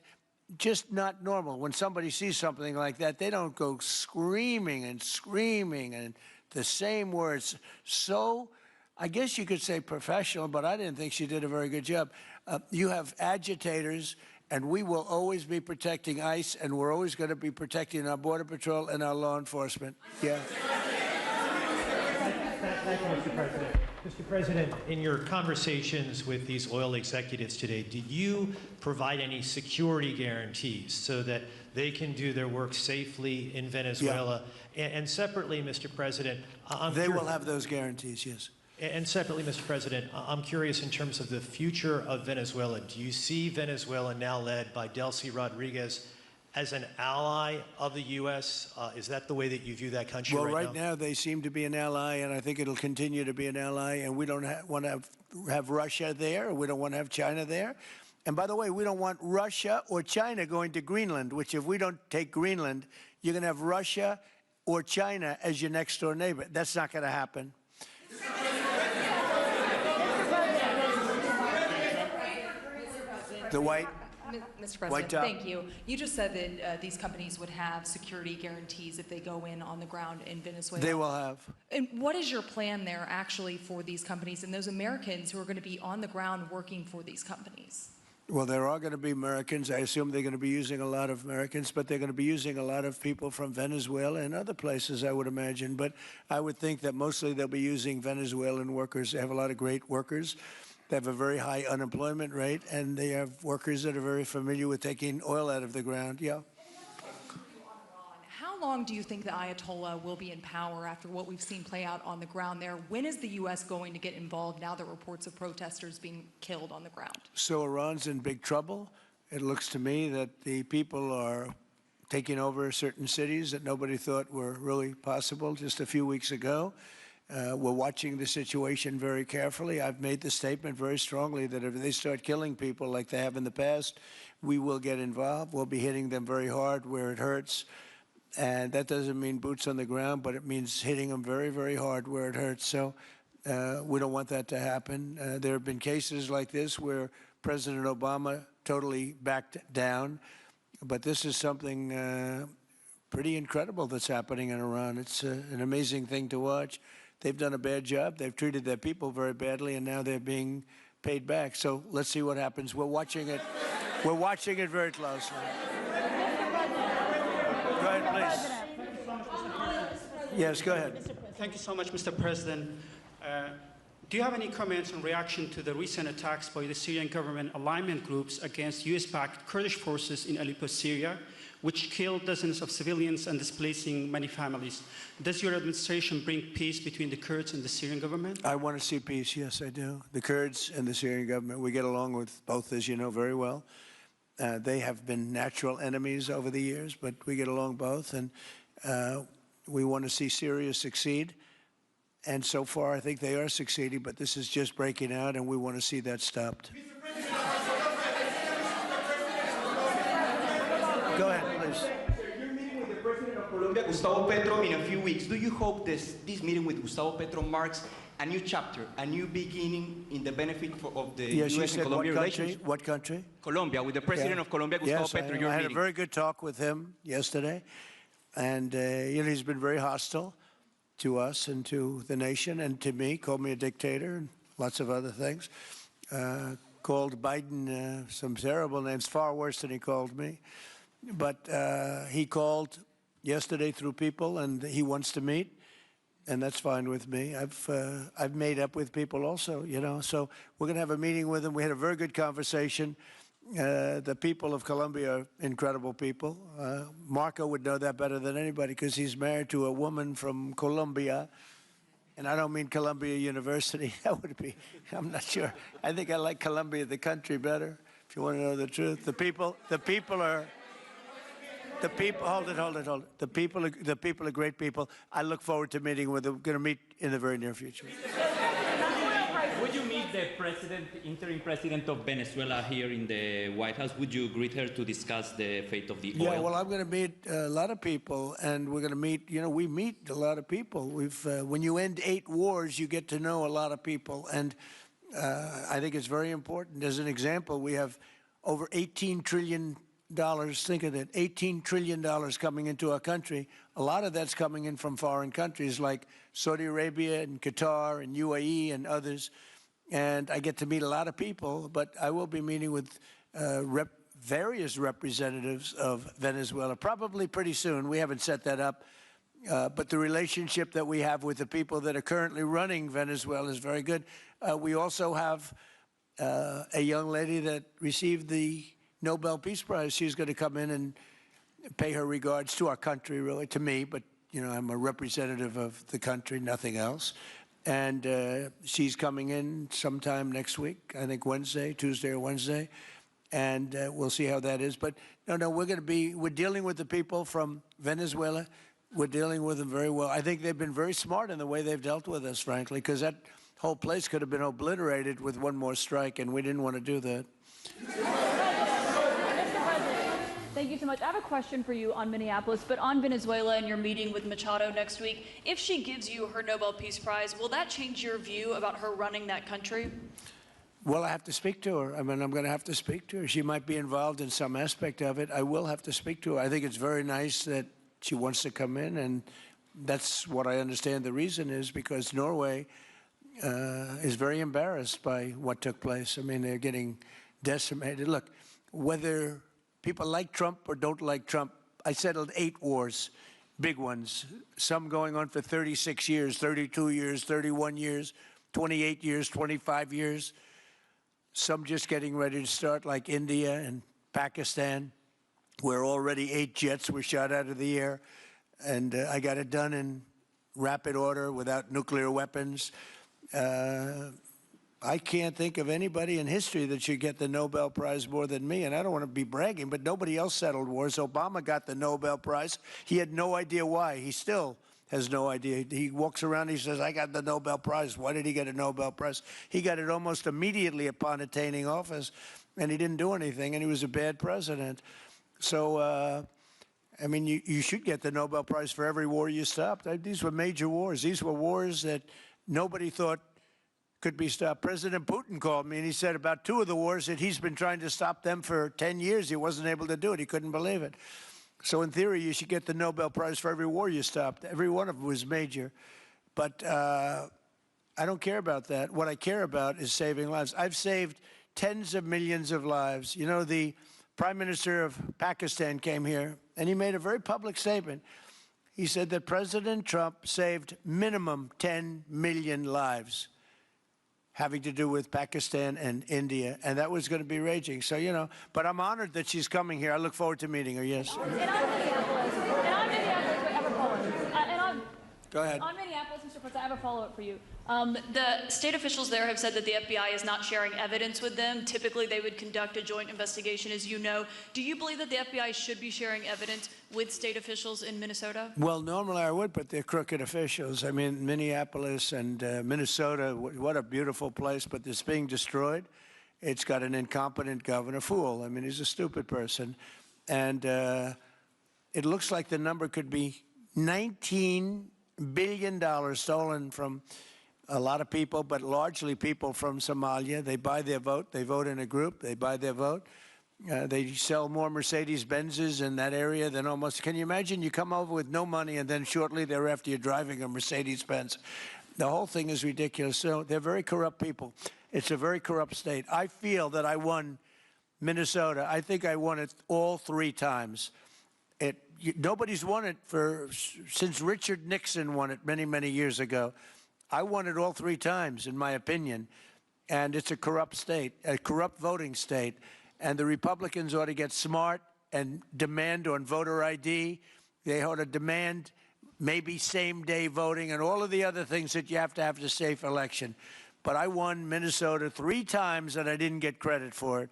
just not normal. When somebody sees something like that, they don't go screaming and screaming and the same words. So I guess you could say professional, but I didn't think she did a very good job. You have agitators, and we will always be protecting ICE, and we're always going to be protecting our Border Patrol and our law enforcement. Yeah. Thank you, Mr. President. Mr. President, in your conversations with these oil executives today, did you provide any security guarantees so that they can do their work safely in Venezuela? Yeah. And separately, Mr. President, they will have those guarantees, yes. And separately, Mr. President, I'm curious in terms of the future of Venezuela. Do you see Venezuela, now led by Delcy Rodriguez, as an ally of the U.S.? Is that the way that you view that country well, right now? Well, right now they seem to be an ally, and I think it'll continue to be an ally, and we don't want to have Russia there. We don't want to have China there. And by the way, we don't want Russia or China going to Greenland, which if we don't take Greenland, you're going to have Russia or China as your next-door neighbor. That's not going to happen. The white... Mr. President, thank you. You just said that these companies would have security guarantees if they go in on the ground in Venezuela. They will have. And what is your plan there actually for these companies and those Americans who are going to be on the ground working for these companies? Well, there are going to be Americans. I assume they're going to be using a lot of Americans, but they're going to be using a lot of people from Venezuela and other places, I would imagine. But I would think that mostly they'll be using Venezuelan workers. They have a lot of great workers. They have a very high unemployment rate, and they have workers that are very familiar with taking oil out of the ground. Yeah. How long do you think the Ayatollah will be in power after what we've seen play out on the ground there? When is the U.S. going to get involved now that reports of protesters being killed on the ground? So Iran's in big trouble. It looks to me that the people are taking over certain cities that nobody thought were really possible just a few weeks ago. We're watching the situation very carefully. I've made the statement very strongly that if they start killing people like they have in the past, we will get involved. We'll be hitting them very hard where it hurts. And that doesn't mean boots on the ground, but it means hitting them very, very hard where it hurts. So we don't want that to happen. There have been cases like this where President Obama totally backed down. But this is something pretty incredible that's happening in Iran. It's an amazing thing to watch. They've done a bad job. They've treated their people very badly, and now they're being paid back. So let's see what happens. We're watching it. We're watching it very closely. Go ahead, please. Yes, go ahead. Thank you so much, Mr. President. Do you have any comments in reaction to the recent attacks by the Syrian government alignment groups against U.S.-backed Kurdish forces in Aleppo, Syria, which killed dozens of civilians and displacing many families? Does your administration bring peace between the Kurds and the Syrian government? I want to see peace, yes, I do. The Kurds and the Syrian government, we get along with both, as you know very well. They have been natural enemies over the years, but we get along both, and we want to see Syria succeed. And so far, I think they are succeeding, but this is just breaking out, and we want to see that stopped. Go ahead, please. You're meeting with the President of Colombia, Gustavo Petro, in a few weeks. Do you hope this meeting with Gustavo Petro marks a new chapter, a new beginning in the benefit of the U.S. and Colombia relations? What country? Colombia, with the President of Colombia, Gustavo Petro. I had a very good talk with him yesterday, and he's been very hostile to us and to the nation and to me, called me a dictator and lots of other things. Called Biden some terrible names, far worse than he called me. But he called yesterday through people, and he wants to meet, and that's fine with me. I've made up with people also, you know. So we're going to have a meeting with him. We had a very good conversation. The people of Colombia are incredible people. Marco would know that better than anybody because he's married to a woman from Colombia. And I don't mean Columbia University. That would be, I'm not sure. I think I like Columbia, the country, better, if you want to know the truth. The people, hold it. The people are great people. I look forward to meeting with them. We're going to meet in the very near future. Would you meet the interim president of Venezuela here in the White House? Would you greet her to discuss the fate of the oil? Yeah, well, I'm going to meet a lot of people, and we're going to meet, we meet a lot of people. When you end 8 wars, you get to know a lot of people, and I think it's very important. As an example, we have over $18 trillion, think of that, $18 trillion coming into our country. A lot of that's coming in from foreign countries like Saudi Arabia and Qatar and UAE and others. And I get to meet a lot of people, but I will be meeting with various representatives of Venezuela, probably pretty soon. We haven't set that up. But the relationship that we have with the people that are currently running Venezuela is very good. We also have a young lady that received the Nobel Peace Prize. She's going to come in and pay her regards to our country, really, to me, but, I'm a representative of the country, nothing else. And she's coming in sometime next week, I think Tuesday or Wednesday, and we'll see how that is. But no, we're dealing with the people from Venezuela. We're dealing with them very well. I think they've been very smart in the way they've dealt with us, frankly, because that whole place could have been obliterated with one more strike, and we didn't want to do that. Thank you so much. I have a question for you on Minneapolis, but on Venezuela and your meeting with Machado next week. If she gives you her Nobel Peace Prize, will that change your view about her running that country? Well, I have to speak to her. I'm going to have to speak to her. She might be involved in some aspect of it. I will have to speak to her. I think it's very nice that she wants to come in, and that's what I understand the reason is, because Norway is very embarrassed by what took place. They're getting decimated. Look, whether people like Trump or don't like Trump, I settled 8 wars, big ones, some going on for 36 years, 32 years, 31 years, 28 years, 25 years, some just getting ready to start, like India and Pakistan, where already 8 jets were shot out of the air, and I got it done in rapid order without nuclear weapons. I can't think of anybody in history that should get the Nobel Prize more than me, and I don't want to be bragging, but nobody else settled wars. Obama got the Nobel Prize. He had no idea why. He still has no idea. He walks around, he says, I got the Nobel Prize. Why did he get a Nobel Prize? He got it almost immediately upon attaining office, and he didn't do anything, and he was a bad president. So, you should get the Nobel Prize for every war you stopped. These were major wars. These were wars that nobody thought could be stopped. President Putin called me, and he said about 2 of the wars that he's been trying to stop them for 10 years. He wasn't able to do it. He couldn't believe it. So in theory, you should get the Nobel Prize for every war you stopped. Every one of them was major. But I don't care about that. What I care about is saving lives. I've saved tens of millions of lives. The Prime Minister of Pakistan came here, and he made a very public statement. He said that President Trump saved minimum 10 million lives having to do with Pakistan and India, and that was going to be raging. So, but I'm honored that she's coming here. I look forward to meeting her, yes. And on Minneapolis, wait, I have a follow-up. Go ahead. On Minneapolis, Mr. President, I have a follow-up for you. The state officials there have said that the FBI is not sharing evidence with them. Typically, they would conduct a joint investigation, as you know. Do you believe that the FBI should be sharing evidence with state officials in Minnesota? Well, normally I would, but they're crooked officials. Minneapolis and Minnesota, what a beautiful place, but it's being destroyed. It's got an incompetent governor, fool. He's a stupid person. And it looks like the number could be $19 billion stolen from a lot of people, but largely people from Somalia. They buy their vote. They vote in a group. They buy their vote. They sell more Mercedes-Benzes in that area than almost. Can you imagine? You come over with no money, and then shortly thereafter you're driving a Mercedes-Benz. The whole thing is ridiculous. So they're very corrupt people. It's a very corrupt state. I feel that I won Minnesota. I think I won it all 3 times. Nobody's won it since Richard Nixon won it many, many years ago. I won it all 3 times, in my opinion. And it's a corrupt state, a corrupt voting state. And the Republicans ought to get smart and demand on voter ID. They ought to demand maybe same-day voting and all of the other things that you have to have a safe election. But I won Minnesota 3 times and I didn't get credit for it.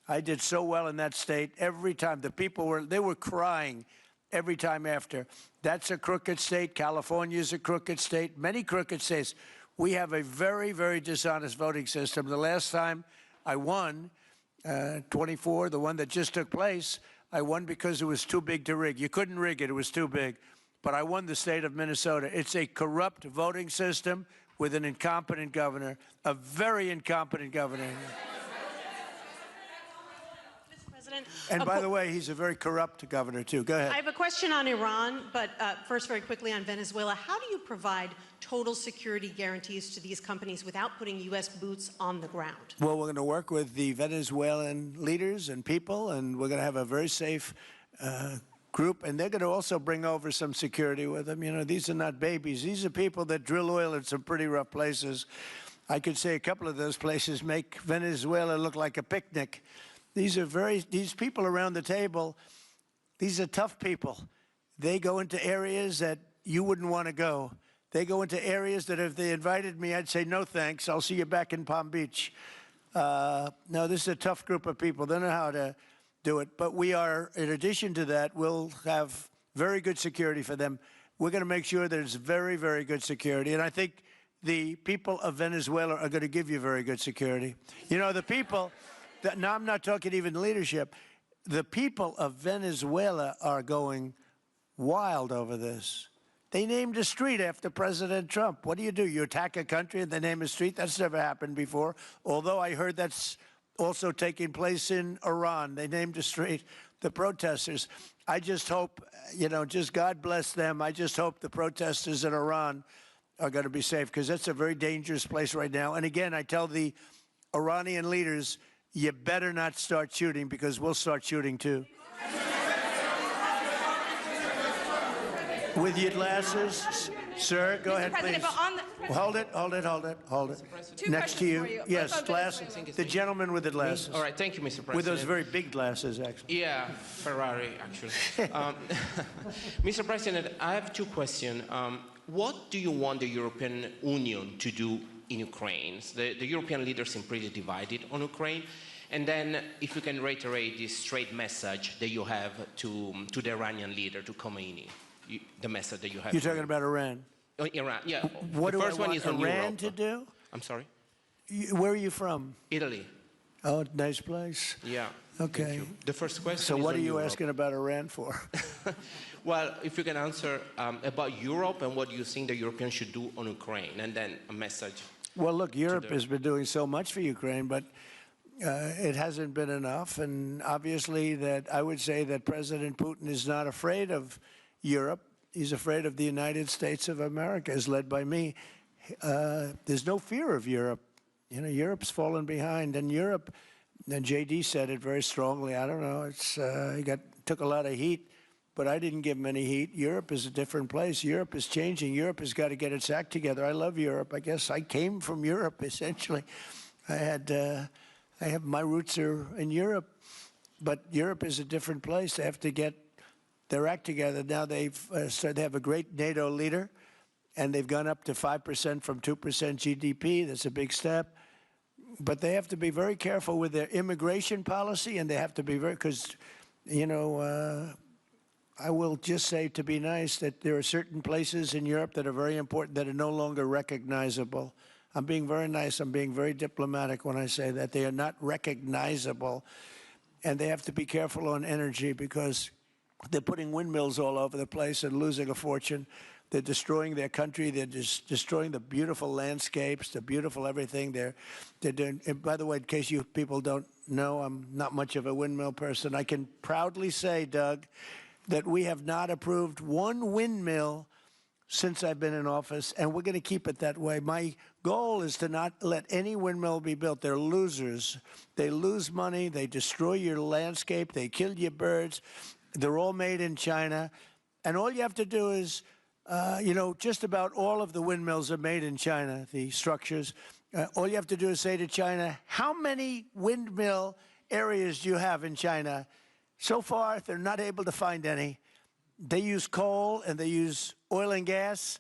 I did so well in that state every time. The people were crying every time after. That's a crooked state. California is a crooked state. Many crooked states. We have a very, very dishonest voting system. The last time I won, 24, the one that just took place, I won because it was too big to rig. You couldn't rig it. It was too big. But I won the state of Minnesota. It's a corrupt voting system with an incompetent governor, a very incompetent governor. And by the way, he's a very corrupt governor, too. Go ahead. I have a question on Iran, but first, very quickly on Venezuela. How do you provide total security guarantees to these companies without putting U.S. boots on the ground? Well, we're going to work with the Venezuelan leaders and people, and we're going to have a very safe group. And they're going to also bring over some security with them. You know, these are not babies. These are people that drill oil in some pretty rough places. I could say a couple of those places make Venezuela look like a picnic. These people around the table, these are tough people. They go into areas that you wouldn't want to go. They go into areas that if they invited me, I'd say, no thanks, I'll see you back in Palm Beach. No, this is a tough group of people. They know how to do it. But we are, in addition to that, we'll have very good security for them. We're going to make sure there's very, very good security. And I think the people of Venezuela are going to give you very good security. You know, the people... Now, I'm not talking even leadership. The people of Venezuela are going wild over this. They named a street after President Trump. What do? You attack a country and they name a street? That's never happened before. Although I heard that's also taking place in Iran. They named a street. The protesters. I just hope, you know, just God bless them. I just hope the protesters in Iran are going to be safe, because that's a very dangerous place right now. And again, I tell the Iranian leaders, you better not start shooting, because we'll start shooting too. With your glasses, sir, go ahead, please. Hold it. Next to you. Yes, glasses. The gentleman with the glasses. All right, thank you, Mr. President. With those very big glasses, actually. Yeah, Ferrari, actually. Mr. President, I have 2 questions. What do you want the European Union to do in Ukraine? The European leaders seem pretty divided on Ukraine. And then if you can reiterate this straight message that you have to the Iranian leader, to Khomeini, the message that you have. You're talking about Iran? Iran, yeah. What the do first I one want is on Iran Europe. to do? I'm sorry? Where are you from? Italy. Oh, nice place. Yeah. Okay. The first question So is what on are you Europe. asking about Iran for? Well, if you can answer about Europe and what you think the Europeans should do on Ukraine, and then a message. Well, look, Europe has been doing so much for Ukraine, but it hasn't been enough. And obviously that I would say that President Putin is not afraid of Europe. He's afraid of the United States of America, as led by me. There's no fear of Europe. You know, Europe's fallen behind. And Europe, and J.D. said it very strongly, I don't know, he took a lot of heat, but I didn't give him any heat. Europe is a different place. Europe is changing. Europe has got to get its act together. I love Europe. I guess I came from Europe, essentially. My roots are in Europe, but Europe is a different place. They have to get their act together. Now they have a great NATO leader, and they've gone up to 5% from 2% GDP. That's a big step. But they have to be very careful with their immigration policy, and they have to be because, you know, I will just say, to be nice, that there are certain places in Europe that are very important that are no longer recognizable. I'm being very nice. I'm being very diplomatic when I say that. They are not recognizable, and they have to be careful on energy, because they're putting windmills all over the place and losing a fortune. They're destroying their country. They're just destroying the beautiful landscapes, the beautiful everything. They're doing. And by the way, in case you people don't know, I'm not much of a windmill person. I can proudly say, Doug, that we have not approved one windmill since I've been in office, and we're going to keep it that way. My goal is to not let any windmill be built. They're losers. They lose money. They destroy your landscape. They kill your birds. They're all made in China. And all you have to do is, you know, just about all of the windmills are made in China, the structures. All you have to do is say to China, how many windmill areas do you have in China? So far, they're not able to find any. They use coal and they use oil and gas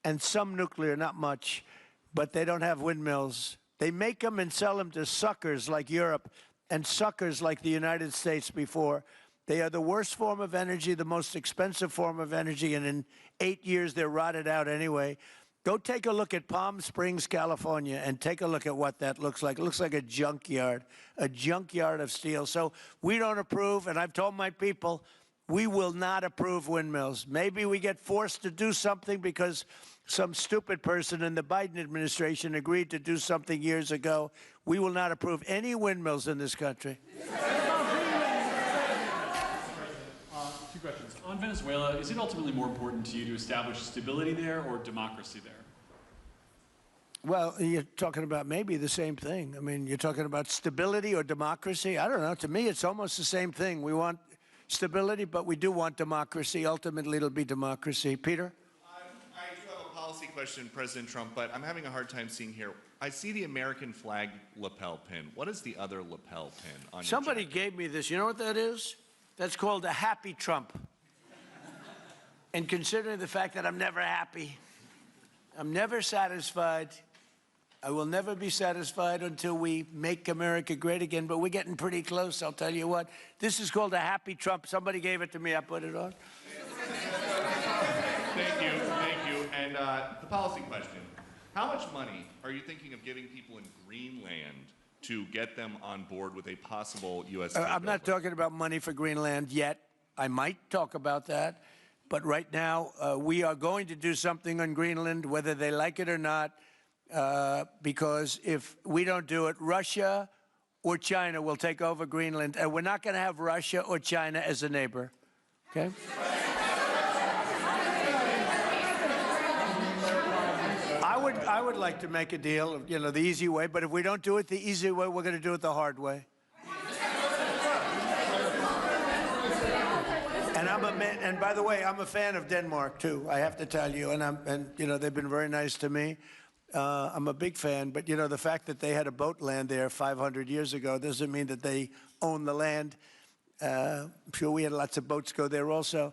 and some nuclear, not much, but they don't have windmills. They make them and sell them to suckers like Europe and suckers like the United States before. They are the worst form of energy, the most expensive form of energy, and in 8 years they're rotted out anyway. Go take a look at Palm Springs, California, and take a look at what that looks like. It looks like a junkyard of steel. So we don't approve, and I've told my people, we will not approve windmills. Maybe we get forced to do something because some stupid person in the Biden administration agreed to do something years ago. We will not approve any windmills in this country. Two questions. On Venezuela, is it ultimately more important to you to establish stability there or democracy there? Well, you're talking about maybe the same thing. I mean, you're talking about stability or democracy. I don't know. To me, it's almost the same thing. We want stability, but we do want democracy. Ultimately, it'll be democracy. Peter? I do have a policy question, President Trump, but I'm having a hard time seeing here. I see the American flag lapel pin. What is the other lapel pin on your Somebody gave me this. You know what that is? That's called a happy Trump. And considering the fact that I'm never happy, I'm never satisfied, I will never be satisfied until we make America great again, but we're getting pretty close, I'll tell you what. This is called a happy Trump. Somebody gave it to me, I put it on. Thank you, thank you. And the policy question. How much money are you thinking of giving people in Greenland to get them on board with a possible U.S. I'm not talking about money for Greenland yet. I might talk about that. But right now, we are going to do something on Greenland, whether they like it or not, because if we don't do it, Russia or China will take over Greenland, and we're not going to have Russia or China as a neighbor. Okay? I would like to make a deal, you know, the easy way, but if we don't do it the easy way, we're going to do it the hard way. And by the way, I'm a fan of Denmark too. I have to tell you, and you know, they've been very nice to me. I'm a big fan, but you know, the fact that they had a boat land there 500 years ago doesn't mean that they own the land. I'm sure we had lots of boats go there also,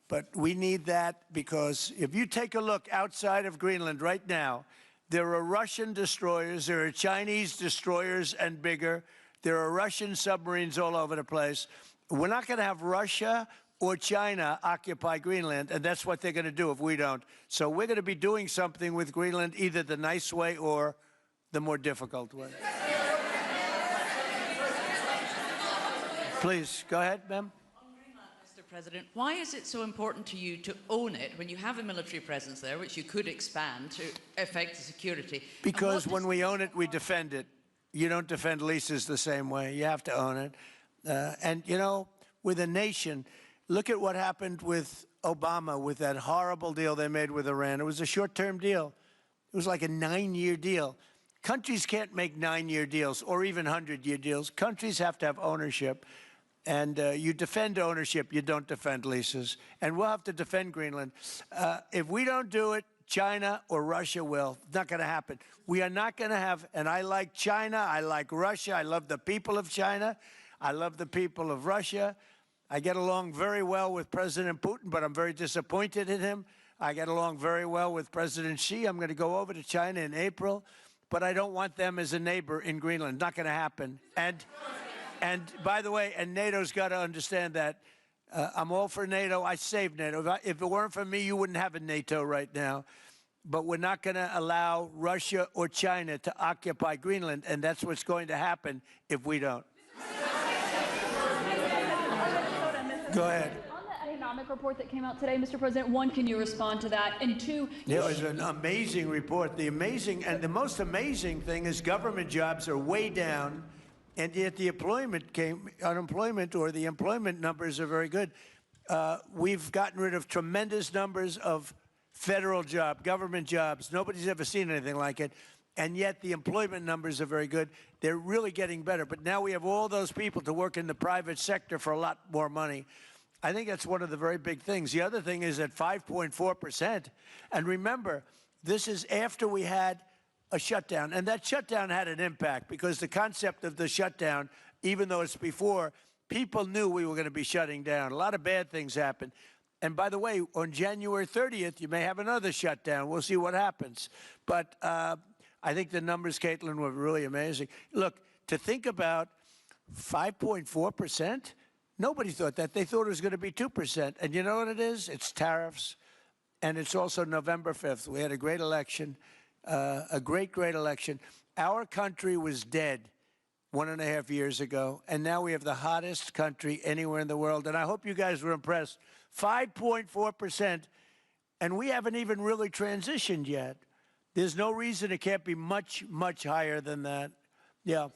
but we need that because if you take a look outside of Greenland right now, there are Russian destroyers, there are Chinese destroyers and bigger, there are Russian submarines all over the place. We're not going to have Russia or China occupy Greenland, and that's what they're going to do if we don't. So we're going to be doing something with Greenland, either the nice way or the more difficult way. Please, go ahead, ma'am. Mr. President, why is it so important to you to own it when you have a military presence there, which you could expand to affect the security? Because when we own it, we defend it. You don't defend leases the same way. You have to own it. And, you know, with a nation, look at what happened with Obama, with that horrible deal they made with Iran. It was a short-term deal. It was like a 9-year deal. Countries can't make 9-year deals or even 100-year deals. Countries have to have ownership. And you defend ownership, you don't defend leases. And we'll have to defend Greenland. If we don't do it, China or Russia will. It's not going to happen. We are not going to have, and I like China, I like Russia, I love the people of China, I love the people of Russia. I get along very well with President Putin, but I'm very disappointed in him. I get along very well with President Xi. I'm going to go over to China in April, but I don't want them as a neighbor in Greenland. Not going to happen. And by the way, and NATO's got to understand that. I'm all for NATO. I saved NATO. If it weren't for me, you wouldn't have a NATO right now. But we're not going to allow Russia or China to occupy Greenland, and that's what's going to happen if we don't. Go ahead. On the economic report that came out today, Mr. President, one, can you respond to that? And two, it was an amazing report. The most amazing thing is government jobs are way down, and yet the unemployment or the employment numbers are very good. We've gotten rid of tremendous numbers of federal government jobs. Nobody's ever seen anything like it. And yet the employment numbers are very good. They're really getting better. But now we have all those people to work in the private sector for a lot more money. I think that's one of the very big things. The other thing is at 5.4%. And remember, this is after we had a shutdown. And that shutdown had an impact because the concept of the shutdown even though it's before, people knew we were going to be shutting down. A lot of bad things happened. And by the way, on January 30th, you may have another shutdown. We'll see what happens. But I think the numbers, Caitlin, were really amazing. Look, to think about 5.4%, nobody thought that. They thought it was going to be 2%. And you know what it is? It's tariffs. And it's also November 5th. We had a great election, a great election. Our country was dead 1.5 years ago, and now we have the hottest country anywhere in the world. And I hope you guys were impressed. 5.4%, and we haven't even really transitioned yet. There's no reason it can't be much, much higher than that. Yeah.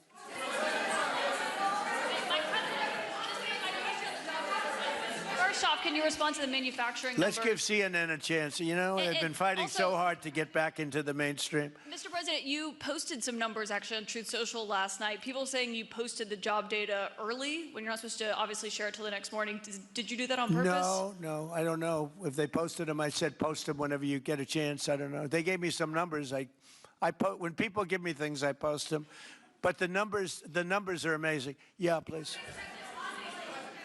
First off, can you respond to the manufacturing Let's give numbers? CNN a chance. You know, they've been fighting so hard to get back into the mainstream. Mr. President, you posted some numbers actually on Truth Social last night. People saying you posted the job data early when you're not supposed to obviously share it till the next morning. Did you do that on purpose? No, I don't know. If they posted them, I said post them whenever you get a chance. I don't know. They gave me some numbers. When people give me things, I post them. But the numbers are amazing. Yeah, please.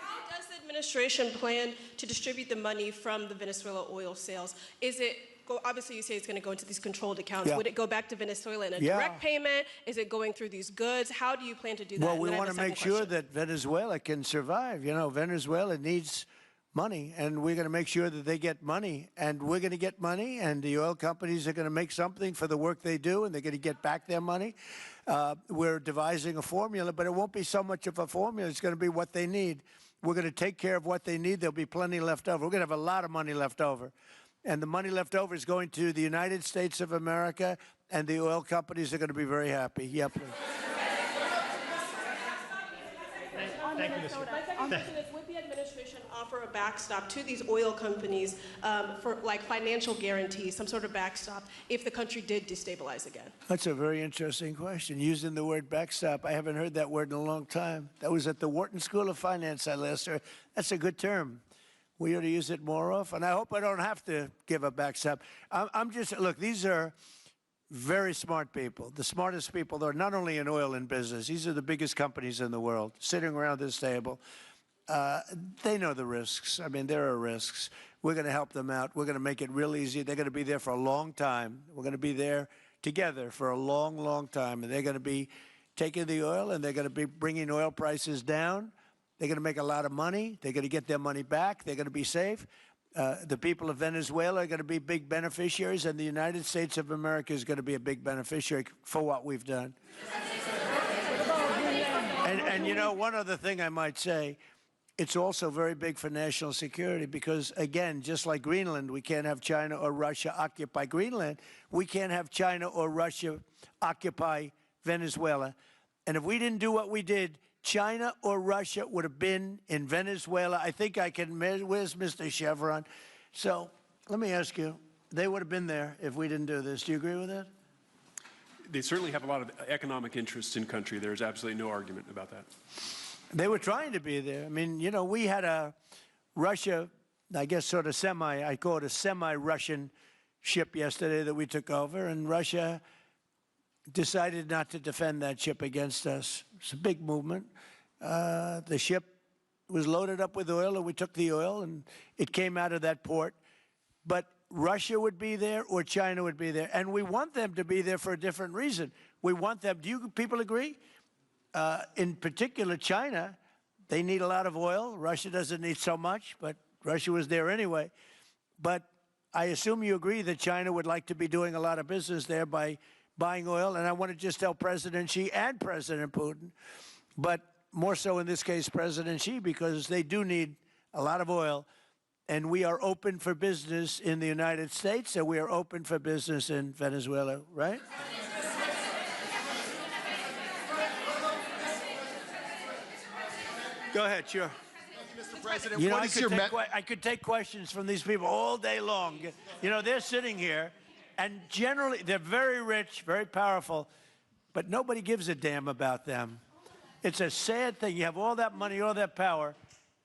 How does the administration plan to distribute the money from the Venezuela oil sales? Is it, obviously you say it's going to go into these controlled accounts. Yeah. Would it go back to Venezuela in a Yeah. direct payment? Is it going through these goods? How do you plan to do that? Well, And we then I have want a to make second sure question. that Venezuela can survive. You know, Venezuela needs money, and we're going to make sure that they get money, and we're going to get money, and the oil companies are going to make something for the work they do, and they're going to get back their money. We're devising a formula, but it won't be so much of a formula. It's going to be what they need. We're going to take care of what they need. There'll be plenty left over. We're going to have a lot of money left over. And the money left over is going to the United States of America, and the oil companies are going to be very happy. Yeah, please. Thank you, Mr. My second question is, would the administration offer a backstop to these oil companies for like financial guarantees, some sort of backstop, if the country did destabilize again? That's a very interesting question. Using the word backstop, I haven't heard that word in a long time. That was at the Wharton School of Finance I last heard. That's a good term. We ought to use it more often. I hope I don't have to give a backstop. Look, these are very smart people, the smartest people. They're not only in oil and business. These are the biggest companies in the world sitting around this table. They know the risks. I mean, there are risks. We're going to help them out. We're going to make it real easy. They're going to be there for a long time. We're going to be there together for a long, long time. And they're going to be taking the oil, and they're going to be bringing oil prices down. They're going to make a lot of money. They're going to get their money back. They're going to be safe. The people of Venezuela are going to be big beneficiaries, and the United States of America is going to be a big beneficiary for what we've done. And you know, one other thing I might say, it's also very big for national security because, again, just like Greenland, we can't have China or Russia occupy Greenland. We can't have China or Russia occupy Venezuela. And if we didn't do what we did, China or Russia would have been in Venezuela. I think I can measure. Where's Mr. Chevron? So let me ask you, they would have been there if we didn't do this. Do you agree with that? They certainly have a lot of economic interests in country. There's absolutely no argument about that. They were trying to be there. I mean, you know, we had a Russia, I guess sort of I call it a semi-Russian ship yesterday that we took over, and Russia decided not to defend that ship against us. It's a big movement. The ship was loaded up with oil, and we took the oil, and it came out of that port. But Russia would be there or China would be there, and we want them to be there for a different reason. We want them, do you people agree? In particular, China, they need a lot of oil. Russia doesn't need so much, but Russia was there anyway. But I assume you agree that China would like to be doing a lot of business there by buying oil, and I want to just tell President Xi and President Putin, but more so in this case President Xi, because they do need a lot of oil, and we are open for business in the United States, and we are open for business in Venezuela, right? Go ahead, sure. Mr. President, You know, what is your I could take questions from these people all day long. You know, they're sitting here, and generally, they're very rich, very powerful, but nobody gives a damn about them. It's a sad thing. You have all that money, all that power,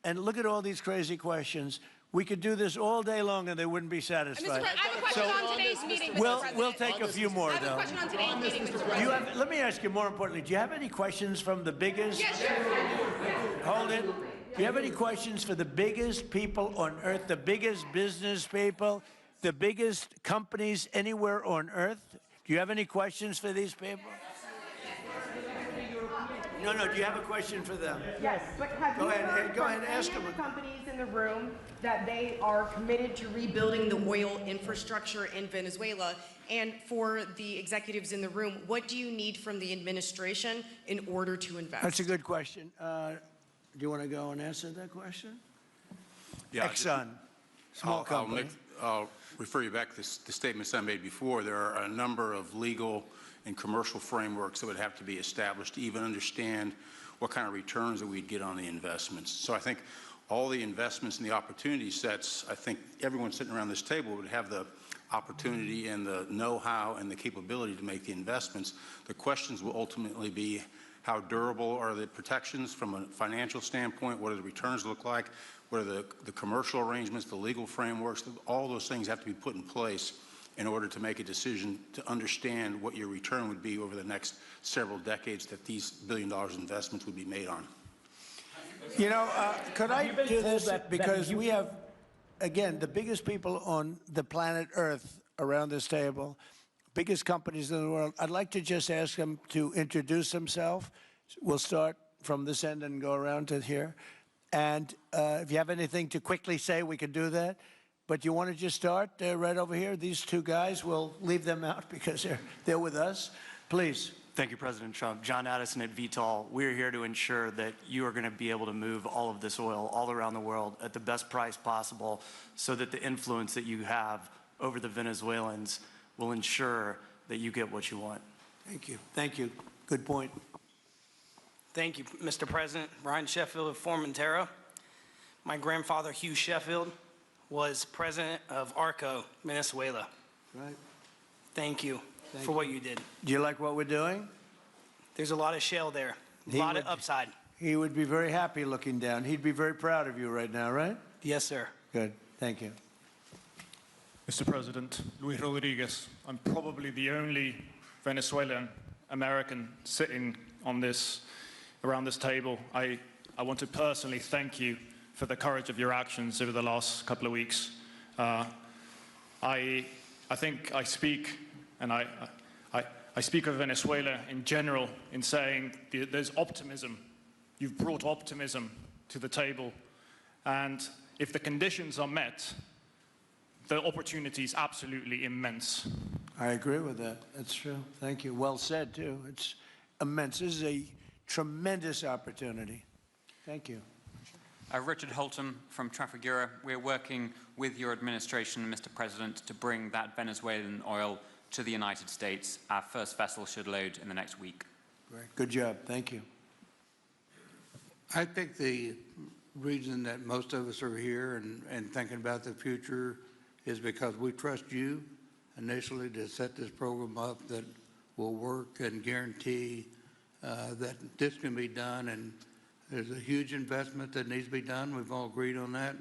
and look at all these crazy questions. We could do this all day long and they wouldn't be satisfied. I have a question on today's meeting, Mr. President. We'll take a few more, I have though. a question on today's meeting, Mr. Do you President. have, let me ask you more importantly, do you have any questions from the biggest? Yes, sir. Hold it. Do you have any questions for the biggest people on earth, the biggest business people, the biggest companies anywhere on earth? Do you have any questions for these people? No, do you have a question for them? Yes, but have Go you ahead, heard go from ahead, ask any of them. the companies in the room that they are committed to rebuilding the oil infrastructure in Venezuela? And for the executives in the room, what do you need from the administration in order to invest? That's a good question. Do you want to go and answer that question? Yeah, Exxon, small company. I'll refer you back to the statements I made before. There are a number of legal and commercial frameworks that would have to be established to even understand what kind of returns that we'd get on the investments. So I think all the investments and the opportunity sets, I think everyone sitting around this table would have the opportunity and the know-how and the capability to make the investments. The questions will ultimately be how durable are the protections from a financial standpoint, what do the returns look like, what are the commercial arrangements, the legal frameworks, all those things have to be put in place in order to make a decision to understand what your return would be over the next several decades that these billion-dollar investments would be made on. You know, could I do this? Because we have, again, the biggest people on the planet Earth around this table, biggest companies in the world. I'd like to just ask them to introduce themselves. We'll start from this end and go around to here. And if you have anything to quickly say, we can do that. But you want to just start right over here? These two guys, we'll leave them out because they're with us. Please. Thank you, President Trump. John Addison at VTOL. We're here to ensure that you are going to be able to move all of this oil all around the world at the best price possible so that the influence that you have over the Venezuelans will ensure that you get what you want. Thank you. Thank you. Good point. Thank you, Mr. President. Brian Sheffield of Formentera. My grandfather, Hugh Sheffield, was president of ARCO, Venezuela. Right. Thank you for what you did. Do you like what we're doing? There's a lot of shale there, a lot of upside. He would be very happy looking down. He'd be very proud of you right now, right? Yes, sir. Good. Thank you. Mr. President, Luis Rodriguez. I'm probably the only Venezuelan American sitting on around this table. I want to personally thank you for the courage of your actions over the last couple of weeks. I think I speak, and I speak of Venezuela in general in saying there's optimism. You've brought optimism to the table, and if the conditions are met, the opportunity is absolutely immense. I agree with that. That's true. Thank you. Well said, too. It's immense. This is a tremendous opportunity. Thank you. Richard Holton from Trafigura. We're working with your administration, Mr. President, to bring that Venezuelan oil to the United States. Our first vessel should load in the next week. Great. Good job. Thank you. I think the reason that most of us are here and thinking about the future is because we trust you initially to set this program up that will work and guarantee that this can be done. And there's a huge investment that needs to be done. We've all agreed on that.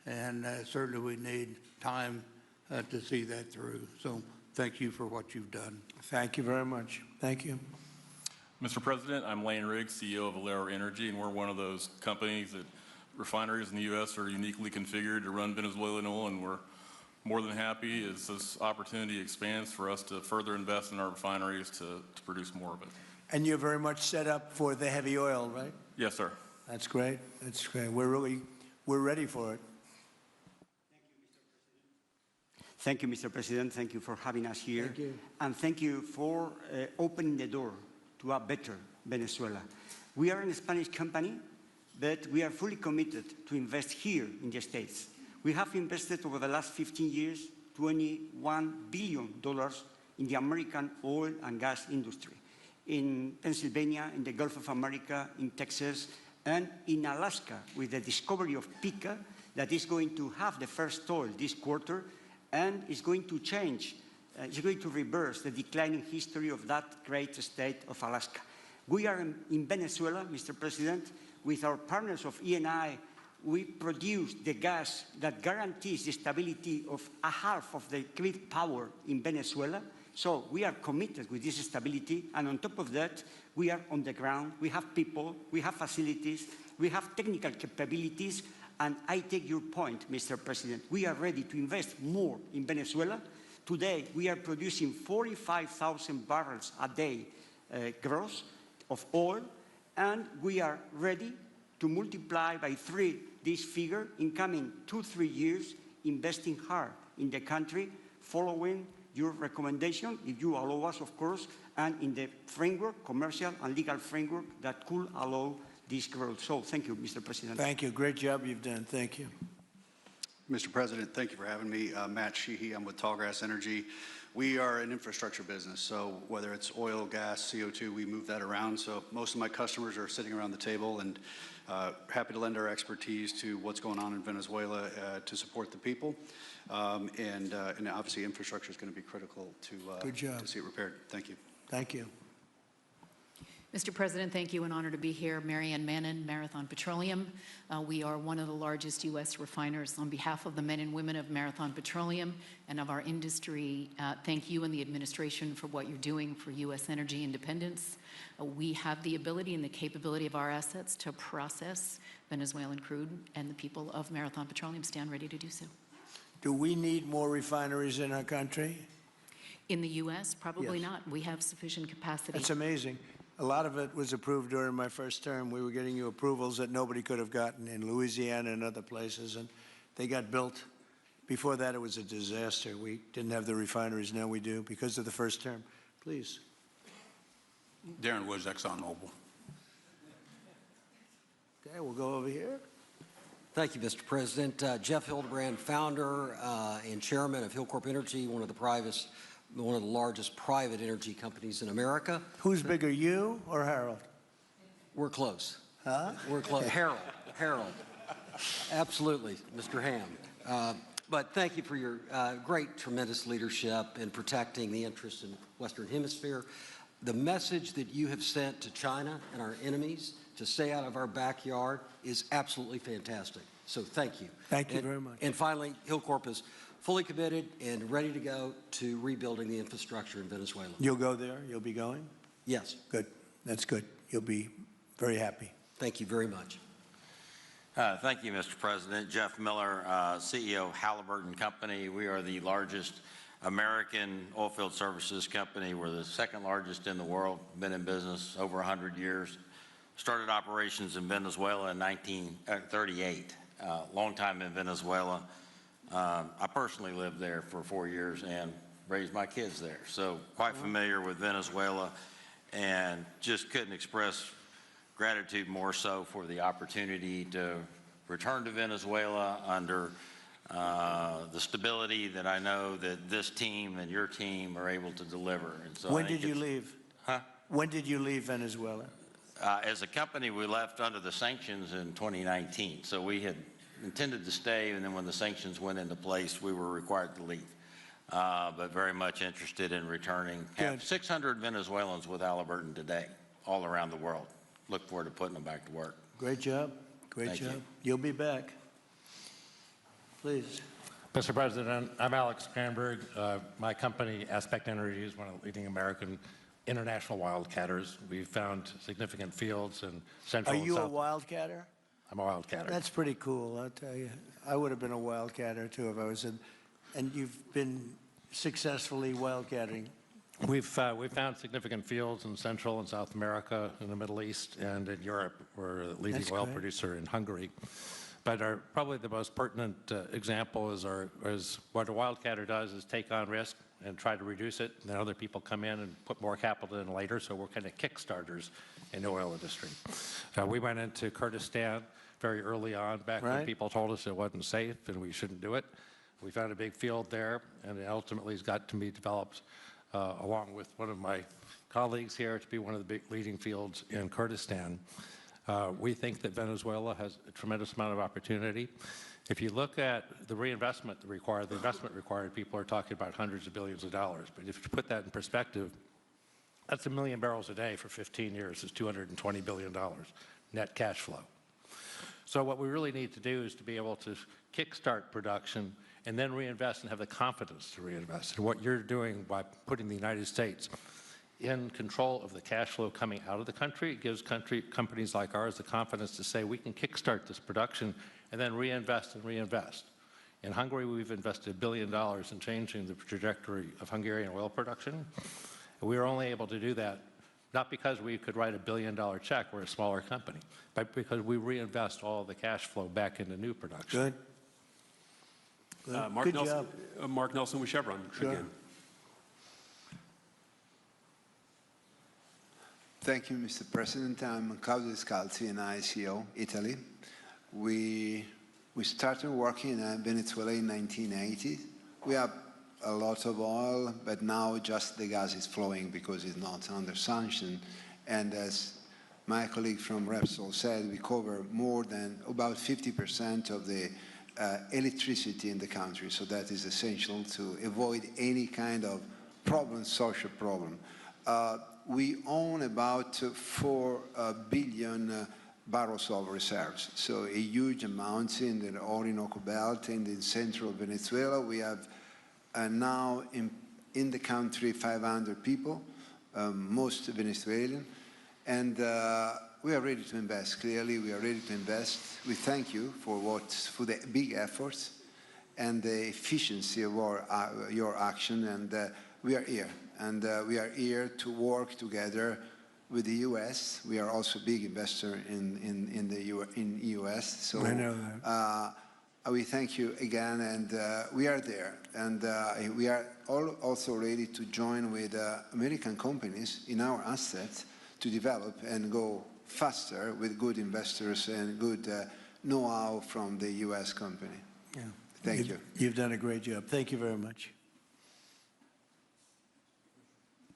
And certainly we need time to see that through. So thank you for what you've done. Thank you very much. Thank you. Mr. President, I'm Lane Riggs, CEO of Valero Energy, and we're one of those companies that refineries in the U.S. are uniquely configured to run Venezuelan oil, and we're more than happy as this opportunity expands for us to further invest in our refineries to produce more of it. And you're very much set up for the heavy oil, right? Yes, sir. That's great. That's great. We're ready for it. Thank you, Mr. President. Thank you for having us here. Thank you. And thank you for opening the door to a better Venezuela. We are a Spanish company, but we are fully committed to invest here in the States. We have invested over the last 15 years, $21 billion in the American oil and gas industry, in Pennsylvania, in the Gulf of America, in Texas, and in Alaska, with the discovery of Pica that is going to have the first oil this quarter, and is going to change, is going to reverse the declining history of that great state of Alaska. We are in Venezuela, Mr. President, with our partners of Eni we produce the gas that guarantees the stability of a half of the grid power in Venezuela. So we are committed with this stability, and on top of that, we are on the ground, we have people, we have facilities, we have technical capabilities, and I take your point, Mr. President. We are ready to invest more in Venezuela. Today, we are producing 45,000 barrels a day gross of oil, and we are ready to multiply by 3 this figure in coming 2-3 years, investing hard in the country, following your recommendation, if you allow us, of course, and in the framework, commercial and legal framework that could allow this growth. So thank you, Mr. President. Thank you. Great job you've done. Thank you. Mr. President, thank you for having me. Matt Sheehy, I'm with Tallgrass Energy. We are an infrastructure business, so whether it's oil, gas, CO2, we move that around. So most of my customers are sitting around the table, and happy to lend our expertise to what's going on in Venezuela to support the people. And obviously infrastructure is going to be critical to see it repaired. Thank you. Thank you. Mr. President, thank you. An honor to be here. Marianne Mannon, Marathon Petroleum. We are one of the largest U.S. refiners. On behalf of the men and women of Marathon Petroleum and of our industry, thank you and the administration for what you're doing for U.S. energy independence. We have the ability and the capability of our assets to process Venezuelan crude, and the people of Marathon Petroleum stand ready to do so. Do we need more refineries in our country? In the U.S., probably Yes. not. We have sufficient capacity. That's amazing. A lot of it was approved during my first term. We were getting you approvals that nobody could have gotten in Louisiana and other places, and they got built. Before that, it was a disaster. We didn't have the refineries. Now we do because of the first term. Please. Darren Woods, ExxonMobil. Okay, we'll go over here. Thank you, Mr. President. Jeff Hildebrand, founder and chairman of Hillcorp Energy, one of the largest private energy companies in America. Who's bigger, you or Harold? We're close. Huh? We're close. Harold. Absolutely, Mr. Ham. But thank you for your great, tremendous leadership in protecting the interests in the Western Hemisphere. The message that you have sent to China and our enemies to stay out of our backyard is absolutely fantastic. So thank you. Thank you very much. And finally, Hillcorp is fully committed and ready to go to rebuilding the infrastructure in Venezuela. You'll go there? You'll be going? Yes. Good. That's good. You'll be very happy. Thank you very much. Thank you, Mr. President. Jeff Miller, CEO of Halliburton Company. We are the largest American oilfield services company. We're the second largest in the world, been in business over 100 years. Started operations in Venezuela in 1938, long time in Venezuela. I personally lived there for 4 years and raised my kids there. So quite familiar with Venezuela, and just couldn't express gratitude more so for the opportunity to return to Venezuela under the stability that I know that this team and your team are able to deliver. And so When did you leave? Huh? When did you leave Venezuela? As a company, we left under the sanctions in 2019. So we had intended to stay, and then when the sanctions went into place, we were required to leave. But very much interested in returning. Have 600 Venezuelans with Halliburton today, all around the world. Look forward to putting them back to work. Great job. Great Thank job. you. You'll be back. Please. Mr. President, I'm Alex Cranberg. My company, Aspect Energy, is one of the leading American international wildcatters. We've found significant fields in central Are and you a south. wildcatter? I'm a wildcatter. That's pretty cool, I'll tell you. I would have been a wildcatter too if I was in. And you've been successfully wildcatting. We've found significant fields in Central and South America, in the Middle East, and in Europe. We're a leading That's oil great. producer in Hungary. But probably the most pertinent example is what a wildcatter does is take on risk and try to reduce it. And then other people come in and put more capital in later, so we're kind of kickstarters in the oil industry. We went into Kurdistan very early on, back when Right. people told us it wasn't safe and we shouldn't do it. We found a big field there, and it ultimately has got to be developed along with one of my colleagues here to be one of the big leading fields in Kurdistan. We think that Venezuela has a tremendous amount of opportunity. If you look at the reinvestment required, the investment required, people are talking about hundreds of billions of dollars. But if you put that in perspective, that's 1 million barrels a day for 15 years is $220 billion net cash flow. So what we really need to do is to be able to kickstart production and then reinvest and have the confidence to reinvest. And what you're doing by putting the United States in control of the cash flow coming out of the country, it gives companies like ours the confidence to say we can kickstart this production and then reinvest and reinvest. In Hungary, we've invested $1 billion in changing the trajectory of Hungarian oil production. We were only able to do that not because we could write $1 billion check, we're a smaller company, but because we reinvest all the cash flow back into new production. Good. Mark Good Nelson, job. Mark Nelson with Chevron again. Thank you, Mr. President. I'm Claudio Descalzi, and ICO, Italy. We started working in Venezuela in 1980. We have a lot of oil, but now just the gas is flowing because it's not under sanction. And as my colleague from Repsol said, we cover more than about 50% of the electricity in the country. So that is essential to avoid any kind of problem, social problem. We own about 4 billion barrels of reserves, so a huge amount in the Orinoco Belt and in central Venezuela. We have now in the country 500 people, most Venezuelan, and we are ready to invest. Clearly, we are ready to invest. We thank you for the big efforts and the efficiency of your action, and we are here. And we are here to work together with the U.S. We are also a big investor in the U.S. So I know that. We thank you again, and we are there. And we are also ready to join with American companies in our assets to develop and go faster with good investors and good know-how from the U.S. company. Yeah. Thank you. You've done a great job. Thank you very much.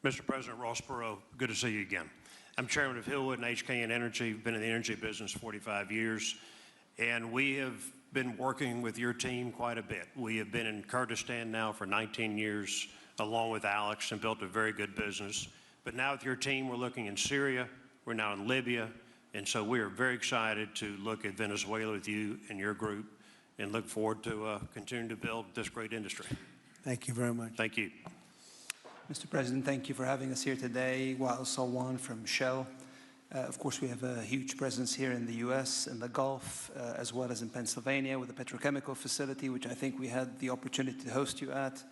Mr. President, Ross Perot, good to see you again. I'm chairman of Hillwood and HKN Energy. Been in the energy business 45 years, and we have been working with your team quite a bit. We have been in Kurdistan now for 19 years, along with Alex, and built a very good business. But now with your team, we're looking in Syria, we're now in Libya, and so we are very excited to look at Venezuela with you and your group, and look forward to continuing to build this great industry. Thank you very much. Thank you. Mr. President, thank you for having us here today. Wael Salwan from Shell. Of course, we have a huge presence here in the U.S., in the Gulf, as well as in Pennsylvania with the petrochemical facility, which I think we had the opportunity to host you at,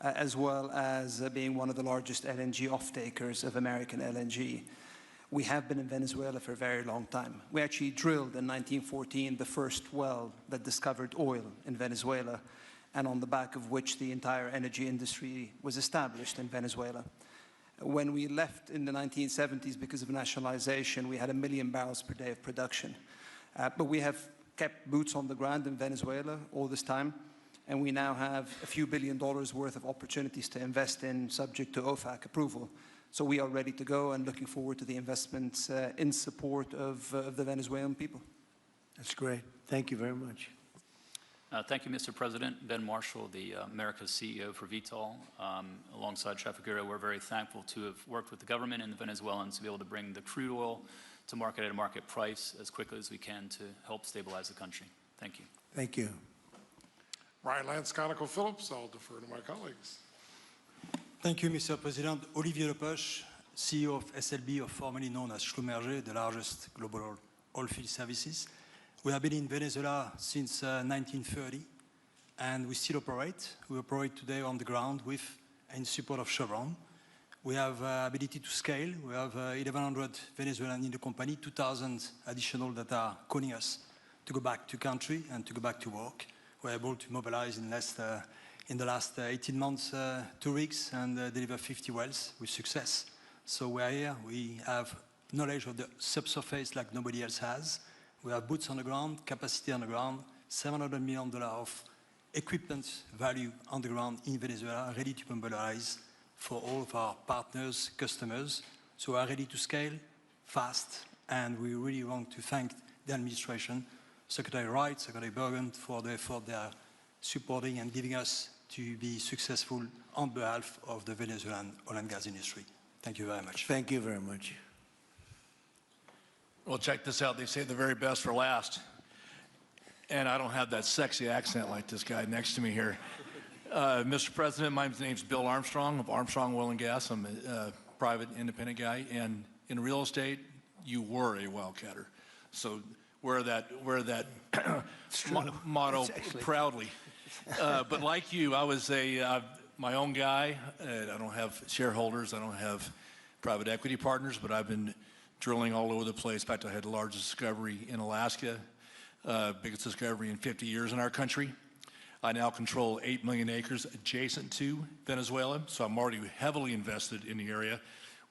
as well as being one of the largest LNG off-takers of American LNG. We have been in Venezuela for a very long time. We actually drilled in 1914 the first well that discovered oil in Venezuela, and on the back of which the entire energy industry was established in Venezuela. When we left in the 1970s because of nationalization, we had 1 million barrels per day of production. But we have kept boots on the ground in Venezuela all this time, and we now have a few $1 billion worth of opportunities to invest in, subject to OFAC approval. So we are ready to go and looking forward to the investments in support of the Venezuelan people. That's great. Thank you very much. Thank you, Mr. President. Ben Marshall, the America's CEO for Vitol. Alongside Chef Aguirre, we're very thankful to have worked with the government and the Venezuelans to be able to bring the crude oil to market at a market price as quickly as we can to help stabilize the country. Thank you. Thank you. Ryan Lance, ConocoPhillips. I'll defer to my colleagues. Thank you, Mr. President. Olivier Lepoche, CEO of SLB, or formerly known as Schlumberger, the largest global oilfield services. We have been in Venezuela since 1930, and we still operate. We operate today on the ground with and in support of Chevron. We have ability to scale. We have 1,100 Venezuelans in the company, 2,000 additional that are calling us to go back to country and to go back to work. We're able to mobilize in the last 18 months 2 rigs and deliver 50 wells with success. So we're here. We have knowledge of the subsurface like nobody else has. We have boots on the ground, capacity on the ground, $700 million of equipment value on the ground in Venezuela, ready to mobilize for all of our partners, customers. So we are ready to scale fast, and we really want to thank the administration, Secretary Wright, Secretary Bergen, for the effort they are supporting and giving us to be successful on behalf of the Venezuelan oil and gas industry. Thank you very much. Thank you very much. Well, check this out. They say the very best for last. and I don't have that sexy accent like this guy next to me here. Mr. President, my name's Bill Armstrong of Armstrong Oil and Gas. I'm a private independent guy, and in real estate, you were a wildcatter. So wear that motto proudly. But like you, I was my own guy. I don't have shareholders. I don't have private equity partners, but I've been drilling all over the place. In fact, I had the largest discovery in Alaska, biggest discovery in 50 years in our country. I now control 8 million acres adjacent to Venezuela, so I'm already heavily invested in the area.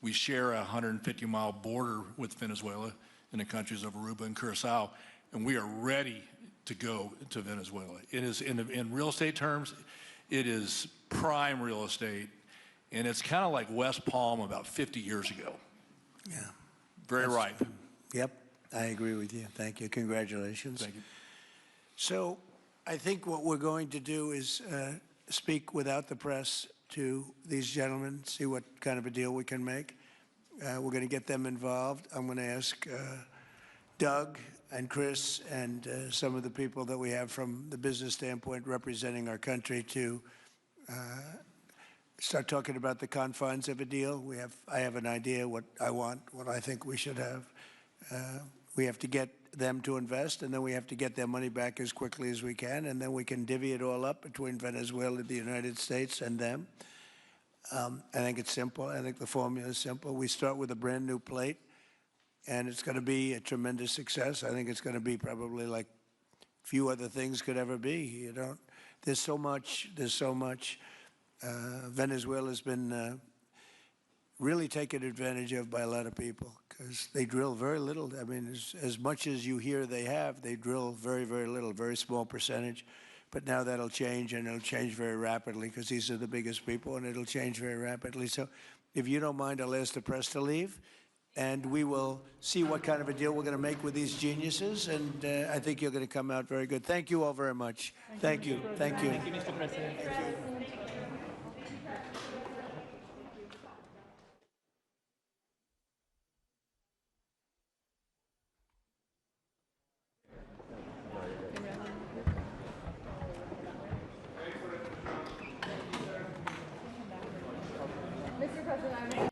We share a 150-mile border with Venezuela in the countries of Aruba and Curacao, and we are ready to go to Venezuela. It is, in real estate terms, it is prime real estate, and it's kind of like West Palm about 50 years ago. Yeah. Very ripe. Yep, I agree with you. Thank you. Congratulations. Thank you. So I think what we're going to do is speak without the press to these gentlemen, see what kind of a deal we can make. We're going to get them involved. I'm going to ask Doug and Chris and some of the people that we have from the business standpoint representing our country to start talking about the confines of a deal. I have an idea what I want, what I think we should have. We have to get them to invest, and then we have to get their money back as quickly as we can, and then we can divvy it all up between Venezuela, the United States, and them. I think it's simple. I think the formula is simple. We start with a brand new plate, and it's going to be a tremendous success. I think it's going to be probably like few other things could ever be. There's so much. Venezuela's been really taken advantage of by a lot of people because they drill very little. I mean, as much as you hear they drill very, very little, very small percentage. But now that'll change, and it'll change very rapidly because these are the biggest people, and it'll change very rapidly. So if you don't mind, I'll ask the press to leave, and we will see what kind of a deal we're going to make with these geniuses, and I think you're going to come out very good. Thank you all very much. Thank you. Thank you. Thank you, Mr. President. Mr. President,